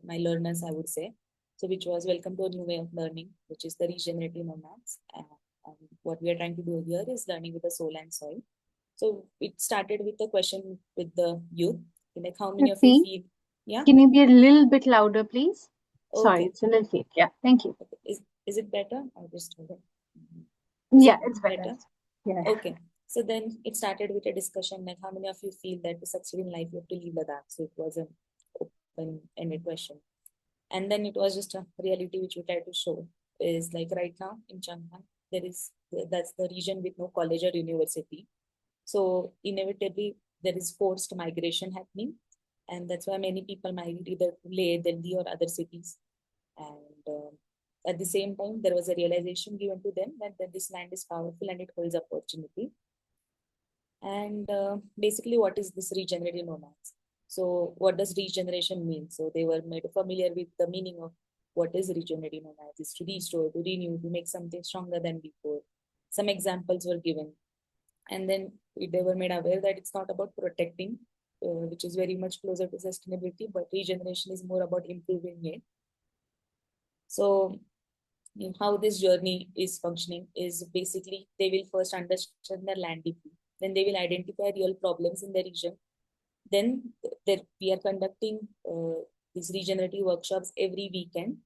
my learners, I would say. So which was welcome to a new way of learning, which is the regenerative nomads. And what we are trying to do here is learning with the soul and soil. So it started with a question with the youth, like how many of you feel, yeah? Can you be a little bit louder, please? Okay. Sorry, it's a little faint. Yeah, thank you. Okay. Is it better? I just hold it. Yeah, it's better. Yeah. Okay. So then it started with a discussion like how many of you feel that to succeed in life you have to leave Ladakh? So it was an open-ended question. And then it was just a reality which we tried to show is like right now in Changhan, that's the region with no college or university. So inevitably there is forced migration happening. And that's why many people migrate either to Leh, Delhi or other cities. And at the same time, there was a realization given to them that this land is powerful and it holds opportunity. And basically, what is this regenerative nomads? So what does regeneration mean? So they were made familiar with the meaning of what is regenerative nomads. It's to restore, to renew, to make something stronger than before. Some examples were given. And then they were made aware that it's not about protecting, which is very much closer to sustainability, but regeneration is more about improving it. So how this journey is functioning is basically they will first understand the land deeply. Then they will identify real problems in the region. Then we are conducting these regenerative workshops every weekend.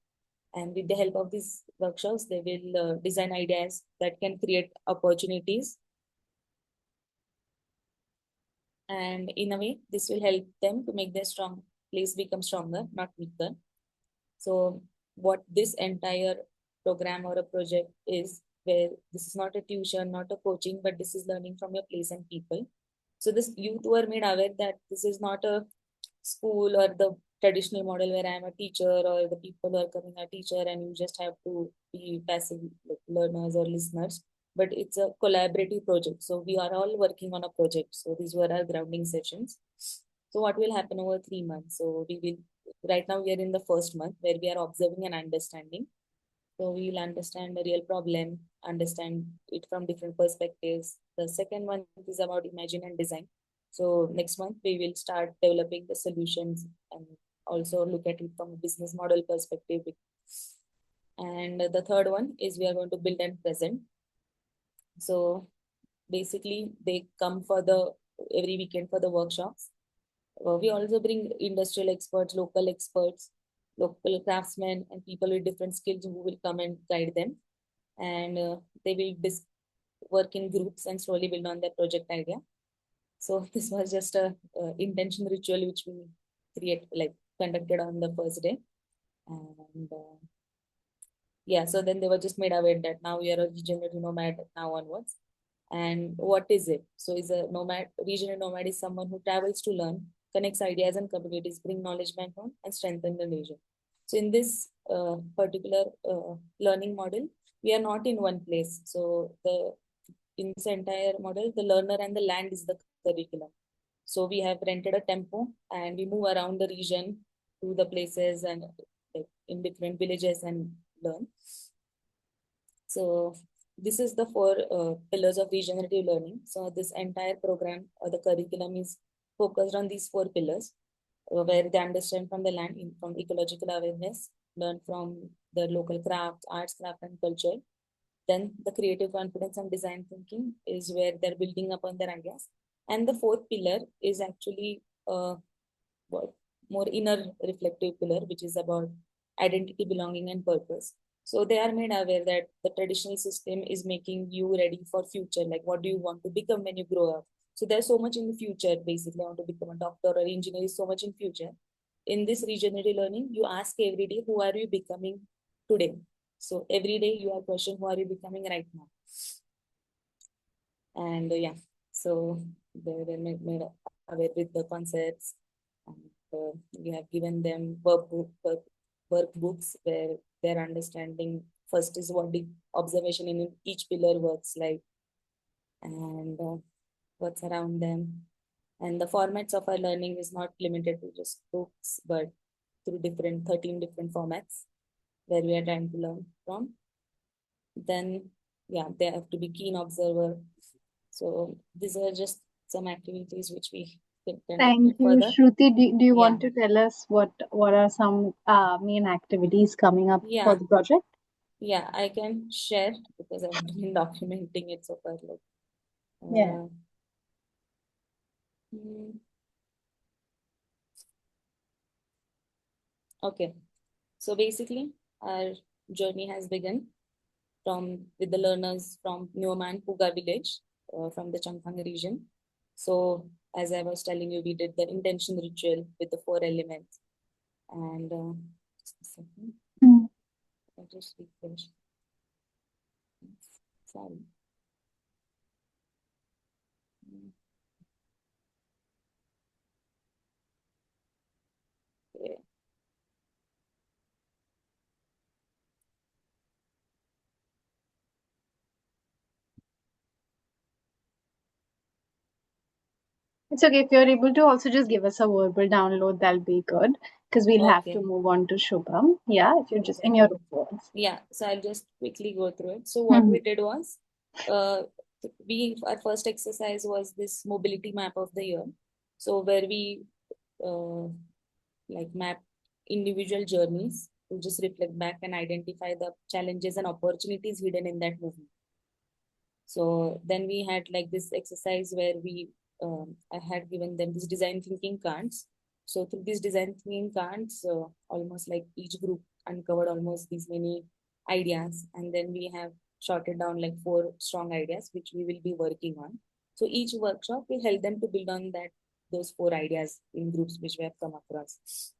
And with the help of these workshops, they will design ideas that can create opportunities. And in a way, this will help them to make their strong place become stronger, not weaker. So what this entire program or a project is, where this is not a tuition, not a coaching, but this is learning from your place and people. So this youth were made aware that this is not a school or the traditional model where I am a teacher or the people are coming a teacher and you just have to be passive learners or listeners, but it's a collaborative project. So we are all working on a project. So these were our grounding sessions. So what will happen over 3 months? So we will, right now we are in the first month where we are observing and understanding. So we will understand the real problem, understand it from different perspectives. The second month is about imagine and design. So next month we will start developing the solutions and also look at it from a business model perspective. And the third one is we are going to build and present. So basically they come for the every weekend for the workshops. We also bring industrial experts, local craftsmen, and people with different skills who will come and guide them. And they will work in groups and slowly build on their project idea. So this was just a intention ritual which we conducted on the first day. And yeah, so then they were just made aware that now we are a regenerative nomad now onwards. And what is it? So is a regenerative nomad is someone who travels to learn, connects ideas and communities, bring knowledge back home, and strengthen the region. So in this particular learning model, we are not in one place. So in this entire model, the learner and the land is the curriculum. So we have rented a tempo and we move around the region to the places and in different villages and learn. So this is the four pillars of regenerative learning. So this entire program or the curriculum is focused on these four pillars, where they understand from the land, from ecological awareness, learn from the local craft, arts, craft, and culture. Then the creative confidence and design thinking is where they're building upon their ideas. And the fourth pillar is actually more inner reflective pillar, which is about identity, belonging, and purpose. So they are made aware that the traditional system is making you ready for future. Like, what do you want to become when you grow up? So there's so much in the future. Basically, I want to become a doctor or engineer. Is so much in future. In this regenerative learning, you ask every day, who are you becoming today? So every day you are questioned, who are you becoming right now? And yeah, so they were made aware with the concepts. And we have given them workbooks where their understanding first is what the observation in each pillar works like, and what's around them. And the formats of our learning is not limited to just books, but through 13 different formats where we are trying to learn from. Then, yeah, they have to be keen observer. So these are just some activities which we Thank you, further. Shruti. Do you want to tell us what are some main activities coming up for the project? Yeah, I can share because I've been documenting it so far. Okay, so basically our journey has begun with the learners from Newman Puga village from the Changfang region. So as I was telling you, we did the intention ritual with the 4 elements. And just a second. I just refresh. Sorry. Okay. It's okay if you're able to also just give us a verbal download, that'll be good because we'll have to move on to Shubham. Yeah, if you're just in your words. Yeah, so I'll just quickly go through it. So what we did was, our first exercise was this mobility map of the year. So where we map individual journeys to just reflect back and identify the challenges and opportunities hidden in that movement. So then we had this exercise where I had given them this design thinking cards. So through these design thinking cards, almost each group uncovered almost these many ideas, and then we have shorted down 4 strong ideas which we will be working on. So each workshop will help them to build on those 4 ideas in groups which we have come across.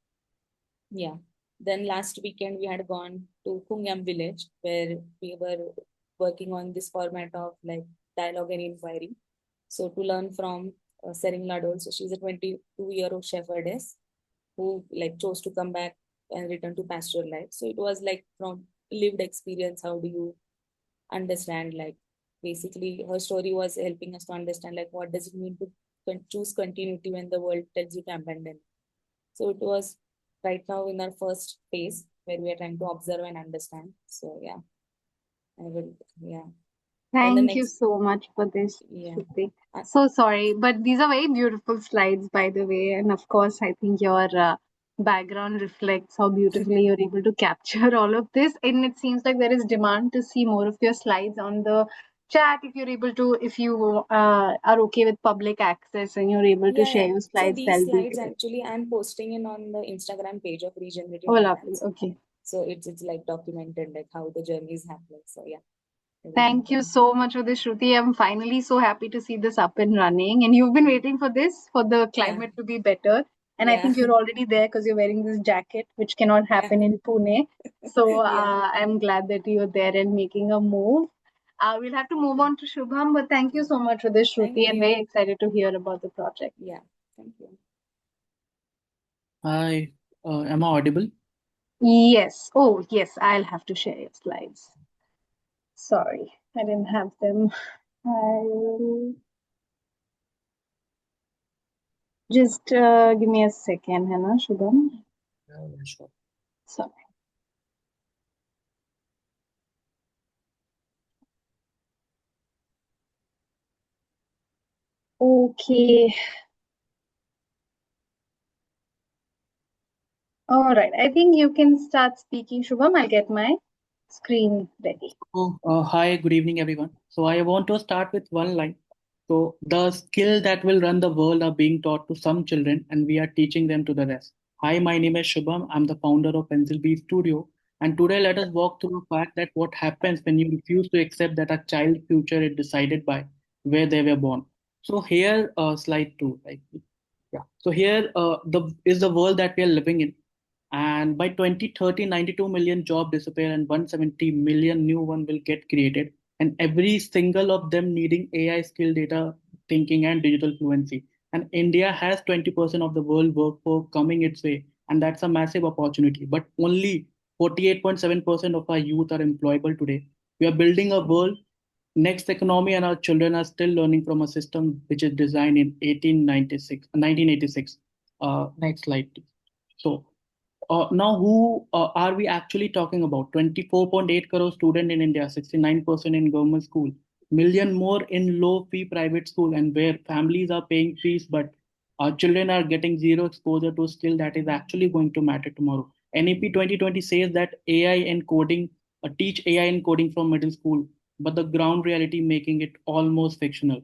Yeah. Then last weekend we had gone to Kungyam village where we were working on this format of dialogue and inquiry. So to learn from Sering Ladol, so she's a 22-year-old shepherdess who chose to come back and return to pastoral life. So it was from lived experience, how do you understand basically her story was helping us to understand what does it mean to choose continuity when the world tells you to abandon. So it was right now in our first phase where we are trying to observe and understand. So yeah, Thank you so much for this, Shruti. So sorry, but these are very beautiful slides, by the way. And of course, I think your background reflects how beautifully you're able to capture all of this. And it seems like there is demand to see more of your slides on the chat if you're able to, if you are okay with public access and you're able to Yeah, share yeah. your So slides, these that'll be slides great. actually I'm posting in on the Instagram page of Regenerative Oh, lovely. Finance. Okay. So it's like documented like how the journey is happening. So yeah, Thank you so much for this, Shruti. I'm finally so happy to see this up and running. And you've been waiting for this, for the climate to be better. And I Yeah. think you're already there because you're wearing this jacket, which cannot happen in Pune. So Yeah. I'm glad that you're there and making a move. We'll have to move on to Shubham, but thank you so much for this, Thank Shruti, and you. very excited to hear about the project. Yeah. Thank you. Hi, am I audible? Yes. Oh, yes, I'll have to share your slides. Sorry, I didn't have them. I will just give me a second, Hannah, Shubham. Yeah, sure. Sorry. Okay. All right. I think you can start speaking, Shubham. I'll get my screen ready. Hi, good evening, everyone. So I want to start with one line. So the skill that will run the world are being taught to some children, and we are teaching them to the rest. Hi, my name is Shubham. I'm the founder of Pencil Bee Studio, and today let us walk through the fact that what happens when you refuse to accept that a child's future is decided by where they were born. So here, slide two. Like, yeah. So here, the is the world that we are living in. And by 2030, 92 million jobs disappear and 170 million new one will get created. And every single of them needing AI skill, data thinking, and digital fluency. And India has 20% of the world workforce coming its way. And that's a massive opportunity. But only 48.7% of our youth are employable today. We are building a world next economy, and our children are still learning from a system which is designed in 1986. Next slide, please. So now, who are we actually talking about? 24.8 crore student in India, 69% in government school, million more in low-fee private school, and where families are paying fees, but our children are getting zero exposure to skill that is actually going to matter tomorrow. NEP 2020 says that AI and coding, teach AI and coding from middle school, but the ground reality making it almost fictional.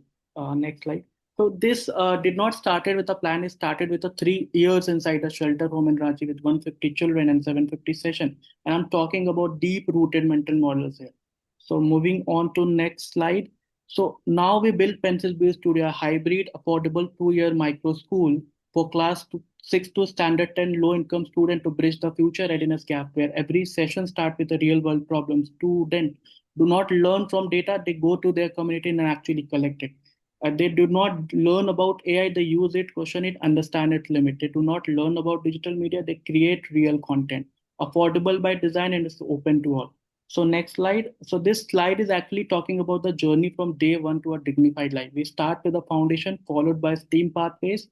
Next slide. So this did not started with a plan. It started with a 3 years inside a shelter home in Ranchi with 150 children and 750 session. And I'm talking about deep-rooted mental models here. So moving on to next slide. So now we build Pencil Based Studio, a hybrid, affordable 2 year micro school for class 6 to standard 10 low-income student to bridge the future readiness gap, where every session start with a real-world problem. Student do not learn from data; they go to their community and actually collect it. They do not learn about AI, they use it, question it, understand its limit. They do not learn about digital media, they create real content. Affordable by design and it's open to all. So next slide. So this slide is actually talking about the journey from day one to a dignified life. We start with the foundation, followed by STEAM pathways,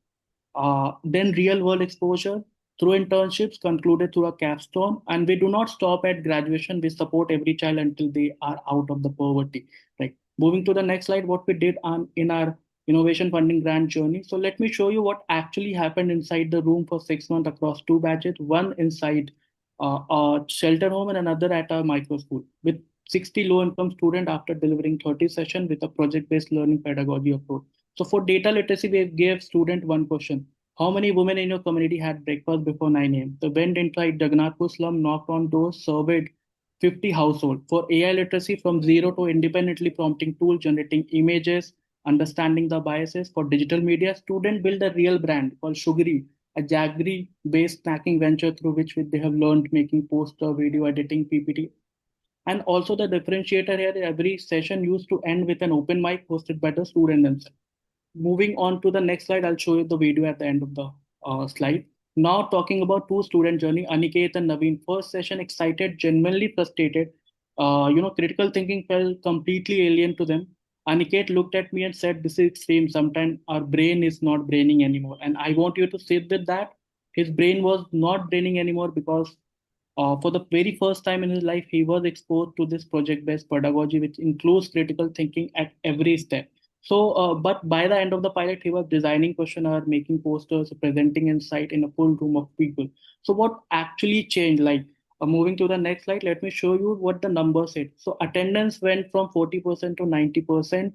then real world exposure through internships concluded through a capstone. And we do not stop at graduation. We support every child until they are out of the poverty. Right. Moving to the next slide, what we did in our innovation funding grant journey. So let me show you what actually happened inside the room for 6 months across two batches, one inside a shelter home and another at a micro school with 60 low income students after delivering 30 sessions with a project based learning pedagogy approach. So for data literacy, we gave student one question. How many women in your community had breakfast before 9 a.m.? The went inside Jagannathpur slum, knocked on doors, surveyed 50 households. For AI literacy, from zero to independently prompting tool, generating images, understanding the biases. For digital media, students build a real brand called Sugary, a Jaggery-based snacking venture through which they have learned making poster, video editing, PPT. And also the differentiator here, every session used to end with an open mic hosted by the student themselves. Moving on to the next slide, I'll show you the video at the end of the slide. Now talking about two student journey, Aniket and Naveen. First session, excited, genuinely frustrated. Critical thinking felt completely alien to them. Aniket looked at me and said, "This is extreme. Sometimes our brain is not braining anymore." And I want you to sit with that. His brain was not braining anymore because for the very first time in his life, he was exposed to this project-based pedagogy, which includes critical thinking at every step. So, but by the end of the pilot, he was designing questionnaire, making posters, presenting insight in a full room of people. So, what actually changed? Like moving to the next slide, let me show you what the numbers said. So attendance went from 40% to 90%.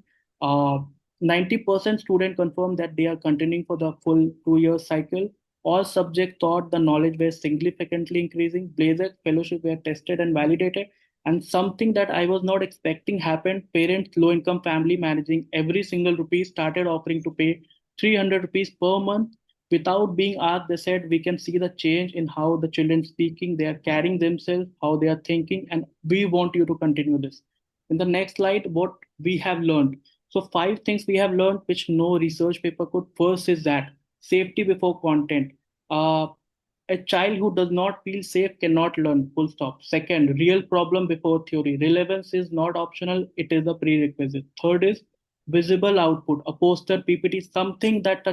90% student confirmed that they are continuing for the full 2 year cycle. All subjects thought the knowledge was significantly increasing. Blazer fellowship were tested and validated. And something that I was not expecting happened. Parents, low income family managing every single rupee started offering to pay 300 rupees per month without being asked. They said, we can see the change in how the children speaking, they are carrying themselves, how they are thinking, and we want you to continue this. In the next slide, what we have learned. So 5 things we have learned which no research paper could. First is that safety before content. A child who does not feel safe cannot learn, full stop. Second, real problem before theory. Relevance is not optional, it is a prerequisite. Third is visible output, a poster, PPT, something that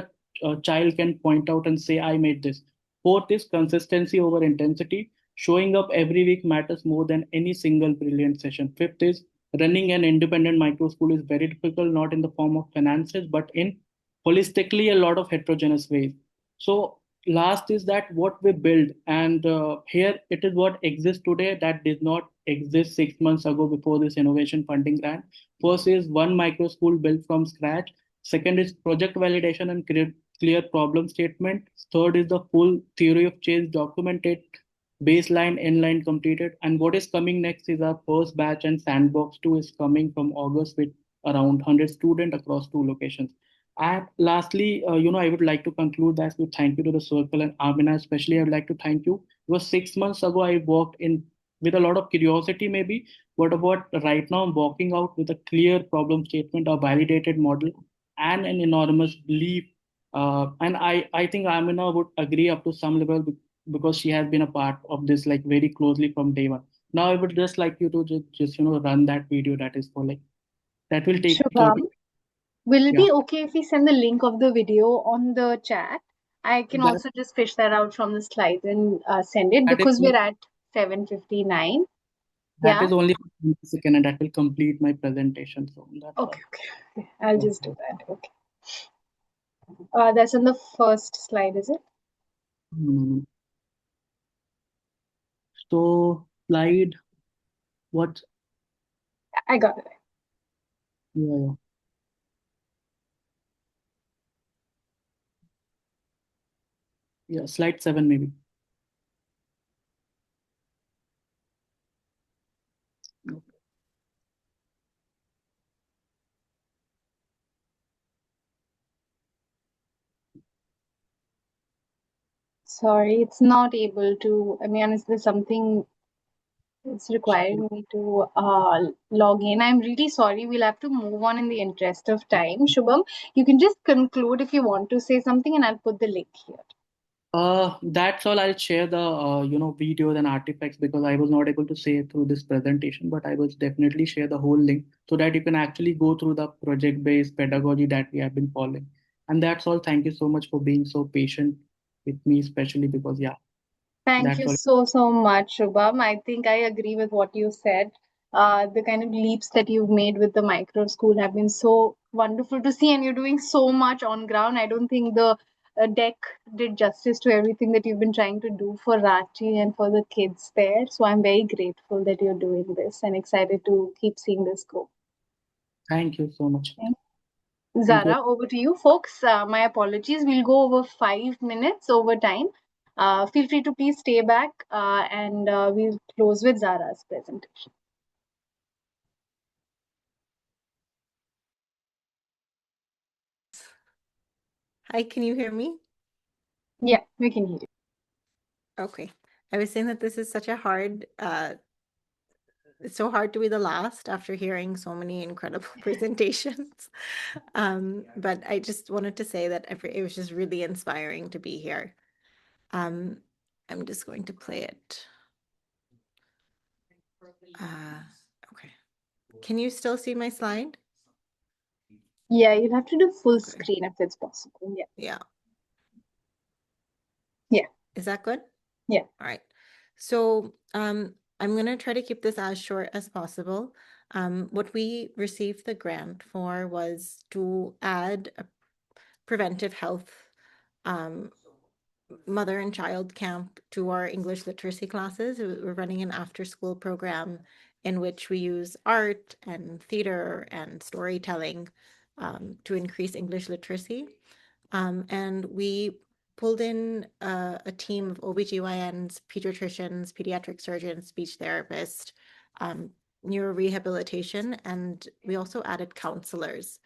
a child can point out and say, I made this. Fourth is consistency over intensity. Showing up every week matters more than any single brilliant session. Fifth is running an independent micro school is very difficult, not in the form of finances, but in holistically a lot of heterogeneous ways. So last is that what we build, and here it is what exists today that did not exist 6 months ago before this innovation funding grant. First is one micro school built from scratch. Second is project validation and clear problem statement. Third is the full theory of change documented, baseline, inline completed. And what is coming next is our first batch, and Sandbox 2 is coming from August with around 100 students across 2 locations. And lastly, I would like to conclude that with thank you to the circle and Amina, especially. I would like to thank you. Because 6 months ago, I walked in with a lot of curiosity, maybe. But about right now, I'm walking out with a clear problem statement, a validated model, and an enormous belief. And I think Amina would agree up to some level because she has been a part of this like very closely from day one. Now, I would just like you to just run that video that is for like that will take 30. Shubham, will it Yeah. be okay if we send the link of the video on the chat? I can That also just fish that out from the slides and send it that is because we're at 7:59. that Yeah. is only for 20 seconds, and that will complete my presentation. So that's all. Okay. Okay. I'll Yeah. just do that. Okay. That's on the first slide, is it? Mm. So slide what? I got it. Yeah. Yeah, slide 7 maybe. Sorry, it's not able to. I mean, honestly, something it's requiring me to log in. I'm really sorry. We'll have to move on in the interest of time. Shubham, you can just conclude if you want to say something, and I'll put the link here. That's all. I'll share the videos and artifacts because I was not able to say it through this presentation, but I will definitely share the whole link so that you can actually go through the project-based pedagogy that we have been following. And that's all. Thank you so much for being so patient with me, especially because Thank that's you all. so much, Shubham. I think I agree with what you said. The kind of leaps that you've made with the micro school have been so wonderful to see, and you're doing so much on ground. I don't think the deck did justice to everything that you've been trying to do for Rachi and for the kids there. So I'm very grateful that you're doing this and excited to keep seeing this go. Thank you so much. Okay. Thank you. Zara, over to you, folks. My apologies. We'll go over 5 minutes over time. Feel free to please stay back and we'll close with Zara's presentation. Hi, can you hear me? Yeah, we can hear you. Okay. I was saying that this is such a hard, it's so hard to be the last after hearing so many incredible presentations. But I just wanted to say that it was just really inspiring to be here. I'm just going to play it. Okay. Can you still see my slide? Yeah, you'll have to do full screen if it's possible. Yeah. Yeah. Yeah. Is that good? Yeah. All right. So I'm going to try to keep this as short as possible. What we received the grant for was to add a preventive health mother and child camp to our English literacy classes. We're running an after-school program in which we use art and theater and storytelling to increase English literacy. And we pulled in a team of OBGYNs, pediatricians, pediatric surgeons, speech therapists, neurorehabilitation, and we also added counselors.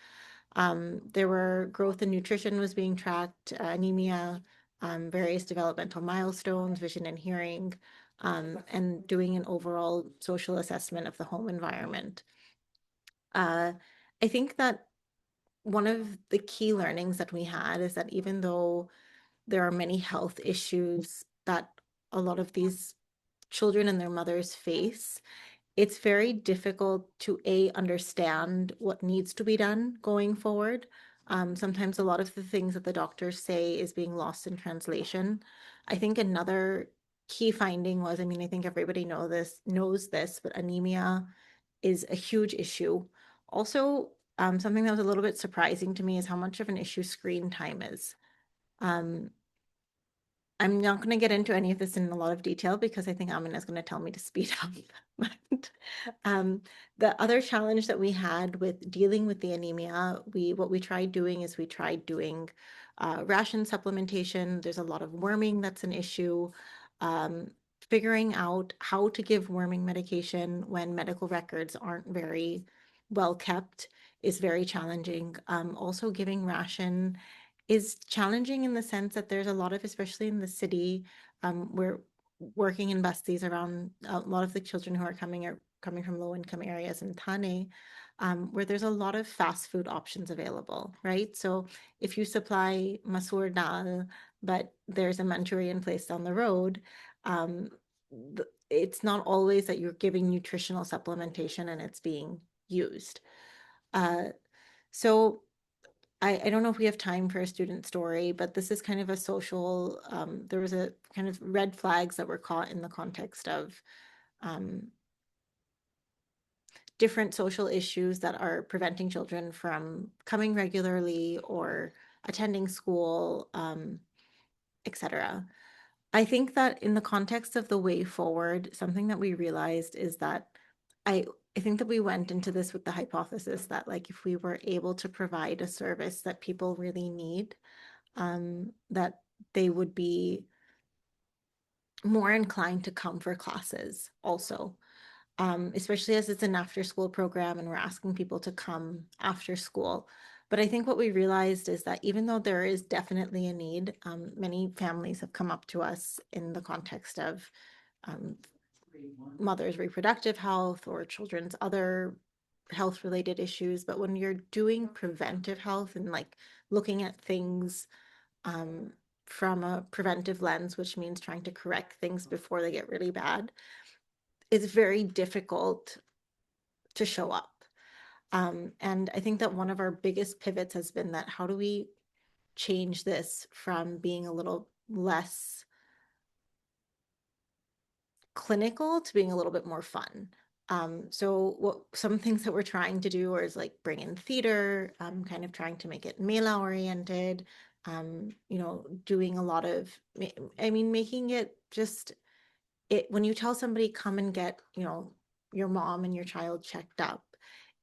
There were growth and nutrition was being tracked, anemia, various developmental milestones, vision and hearing, and doing an overall social assessment of the home environment. I think that one of the key learnings that we had is that even though there are many health issues that a lot of these children and their mothers face, it's very difficult to understand what needs to be done going forward. Sometimes a lot of the things that the doctors say is being lost in translation. I think another key finding was, I mean, I think everybody knows this, but anemia is a huge issue. Also, something that was a little bit surprising to me is how much of an issue screen time is. Um, I'm not going to get into any of this in a lot of detail because I think Amin is going to tell me to speed up. But the other challenge that we had with dealing with the anemia, what we tried doing is we tried doing ration supplementation. There's a lot of worming that's an issue. Figuring out how to give worming medication when medical records aren't very well kept is very challenging. Also giving ration is challenging in the sense that there's a lot of, especially in the city, we're working in busties around a lot of the children who are coming from low income areas in Thane, where there's a lot of fast food options available, right? So if you supply masoor dal, but there's a Manchurian place down the road, it's not always that you're giving nutritional supplementation and it's being used. So I don't know if we have time for a student story, but this is kind of a social, there was a kind of red flags that were caught in the context of different social issues that are preventing children from coming regularly or attending school, etc. I think that in the context of the way forward, something that we realized is that I think that we went into this with the hypothesis that like if we were able to provide a service that people really need, that they would be more inclined to come for classes also. Especially as it's an after school program and we're asking people to come after school. But I think what we realized is that even though there is definitely a need, many families have come up to us in the context of mother's reproductive health or children's other health related issues. But when you're doing preventive health and like looking at things from a preventive lens, which means trying to correct things before they get really bad, it's very difficult to show up. And I think that one of our biggest pivots has been that how do we change this from being a little less clinical to being a little bit more fun. So some things that we're trying to do is like bring in theater, kind of trying to make it Mela oriented, doing a lot of, making it just when you tell somebody come and get, your mom and your child checked up,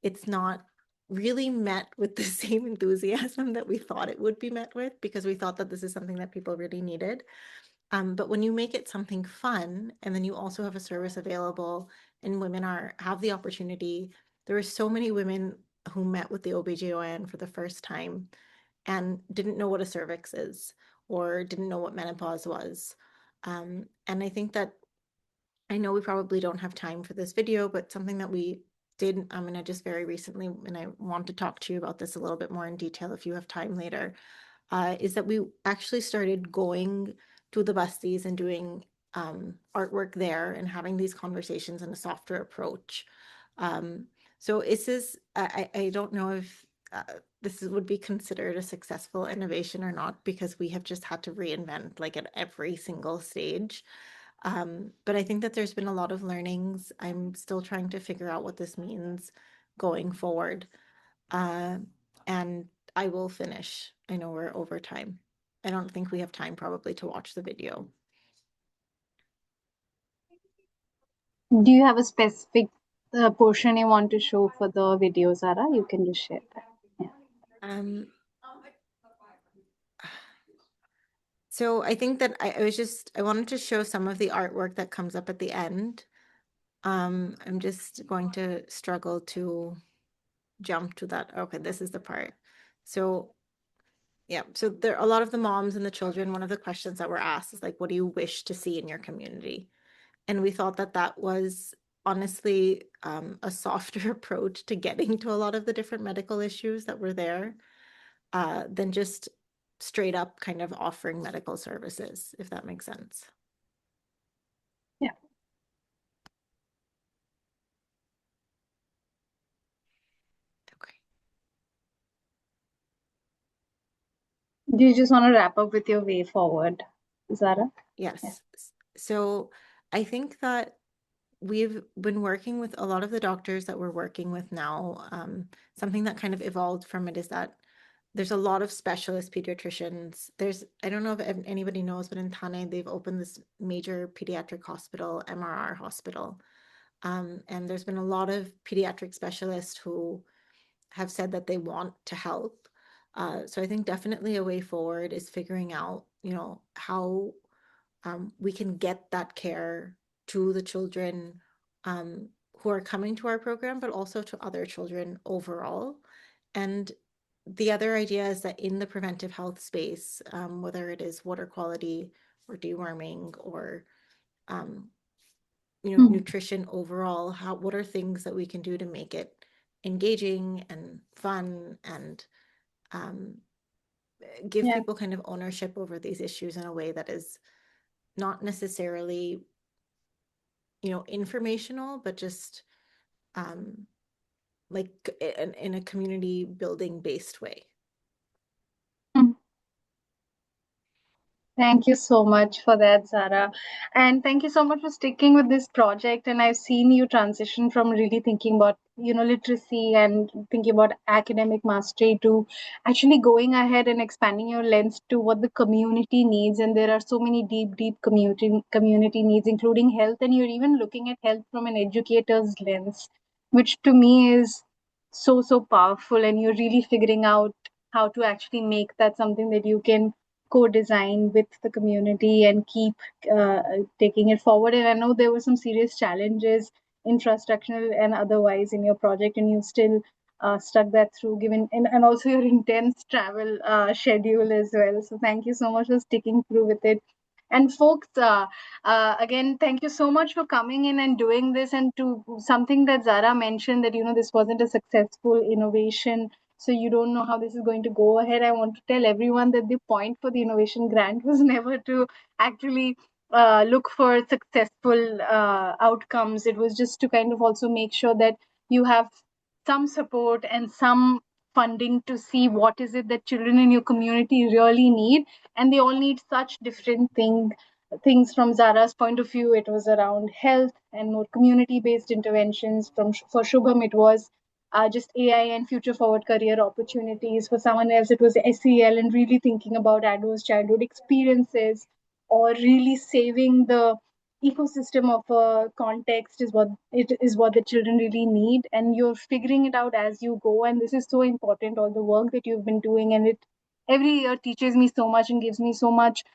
it's not really met with the same enthusiasm that we thought it would be met with because we thought that this is something that people really needed. But when you make it something fun and then you also have a service available and women have the opportunity, there are so many women who met with the OBGYN for the first time and didn't know what a cervix is or didn't know what menopause was. And I think that I know we probably don't have time for this video, but something that we did, I'm going to just very recently, and I want to talk to you about this a little bit more in detail if you have time later, is that we actually started going to the busties and doing artwork there and having these conversations in a softer approach. So this is, I don't know if this would be considered a successful innovation or not, because we have just had to reinvent like at every single stage. But I think that there's been a lot of learnings. I'm still trying to figure out what this means going forward. And I will finish. I know we're over time. I don't think we have time probably to watch the video. Do you have a specific portion you want to show for the video, Zara? You can just share that. Yeah. So I think that I wanted to show some of the artwork that comes up at the end. I'm just going to struggle to jump to that. Okay, this is the part. So yeah, so there a lot of the moms and the children, one of the questions that were asked is like, what do you wish to see in your community? And we thought that that was honestly a softer approach to getting to a lot of the different medical issues that were there than just straight up kind of offering medical services, if that makes sense. Yeah. Okay. Do you just want to wrap up with your way forward, Zara? Yes. Yeah. So I think that we've been working with a lot of the doctors that we're working with now. Something that kind of evolved from it is that there's a lot of specialist pediatricians. I don't know if anybody knows, but in Thane, they've opened this major pediatric hospital, MRR hospital. And there's been a lot of pediatric specialists who have said that they want to help. So I think definitely a way forward is figuring out, how we can get that care to the children who are coming to our program, but also to other children overall. And the other idea is that in the preventive health space, whether it is water quality or deworming or nutrition overall, what are things that we can do to make it engaging and fun and give people kind of ownership over these issues in a way that is not necessarily informational, but just like in a community building based way. Thank you so much for that, Zara. And thank you so much for sticking with this project. And I've seen you transition from really thinking about, literacy and thinking about academic mastery to actually going ahead and expanding your lens to what the community needs. And there are so many deep community needs, including health. And you're even looking at health from an educator's lens, which to me is so, so powerful. And you're really figuring out how to actually make that something that you can co-design with the community and keep taking it forward. And I know there were some serious challenges, infrastructural and otherwise, in your project, and you still stuck that through, given and also your intense travel schedule as well. So thank you so much for sticking through with it. And folks, again, thank you so much for coming in and doing this. And to something that Zara mentioned, that this wasn't a successful innovation, so you don't know how this is going to go ahead. I want to tell everyone that the point for the innovation grant was never to actually look for successful outcomes. It was just to kind of also make sure that you have some support and some funding to see what is it that children in your community really need. And they all need such different things. From Zara's point of view, it was around health and more community-based interventions. For Shubham, it was just AI and future forward career opportunities. For someone else, it was SEL and really thinking about adverse childhood experiences, or really saving the ecosystem of a context is what the children really need. And you're figuring it out as you go. And this is so important, all the work that you've been doing. And it every year teaches me so much and gives me so much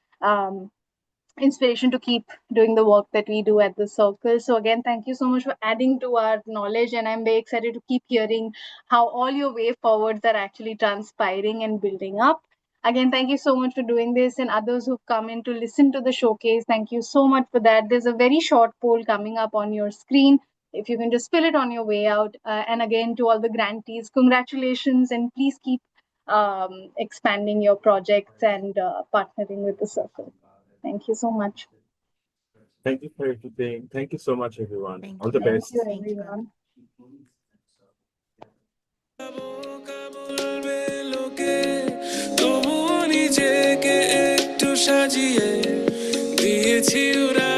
inspiration to keep doing the work that we do at the circle. So again, thank you so much for adding to our knowledge, and I'm very excited to keep hearing how all your way forwards are actually transpiring and building up. Again, thank you so much for doing this, and others who've come in to listen to the showcase, thank you so much for that. There's a very short poll coming up on your screen. If you can just fill it on your way out. And again, to all the grantees, congratulations, and please keep expanding your projects and partnering with the circle. Thank you so much. Thank you for everything. Thank you so much, everyone. All the Thank best. you, everyone. তবুও নিজেকে একটু সাজিয়ে দিয়েছি উড়া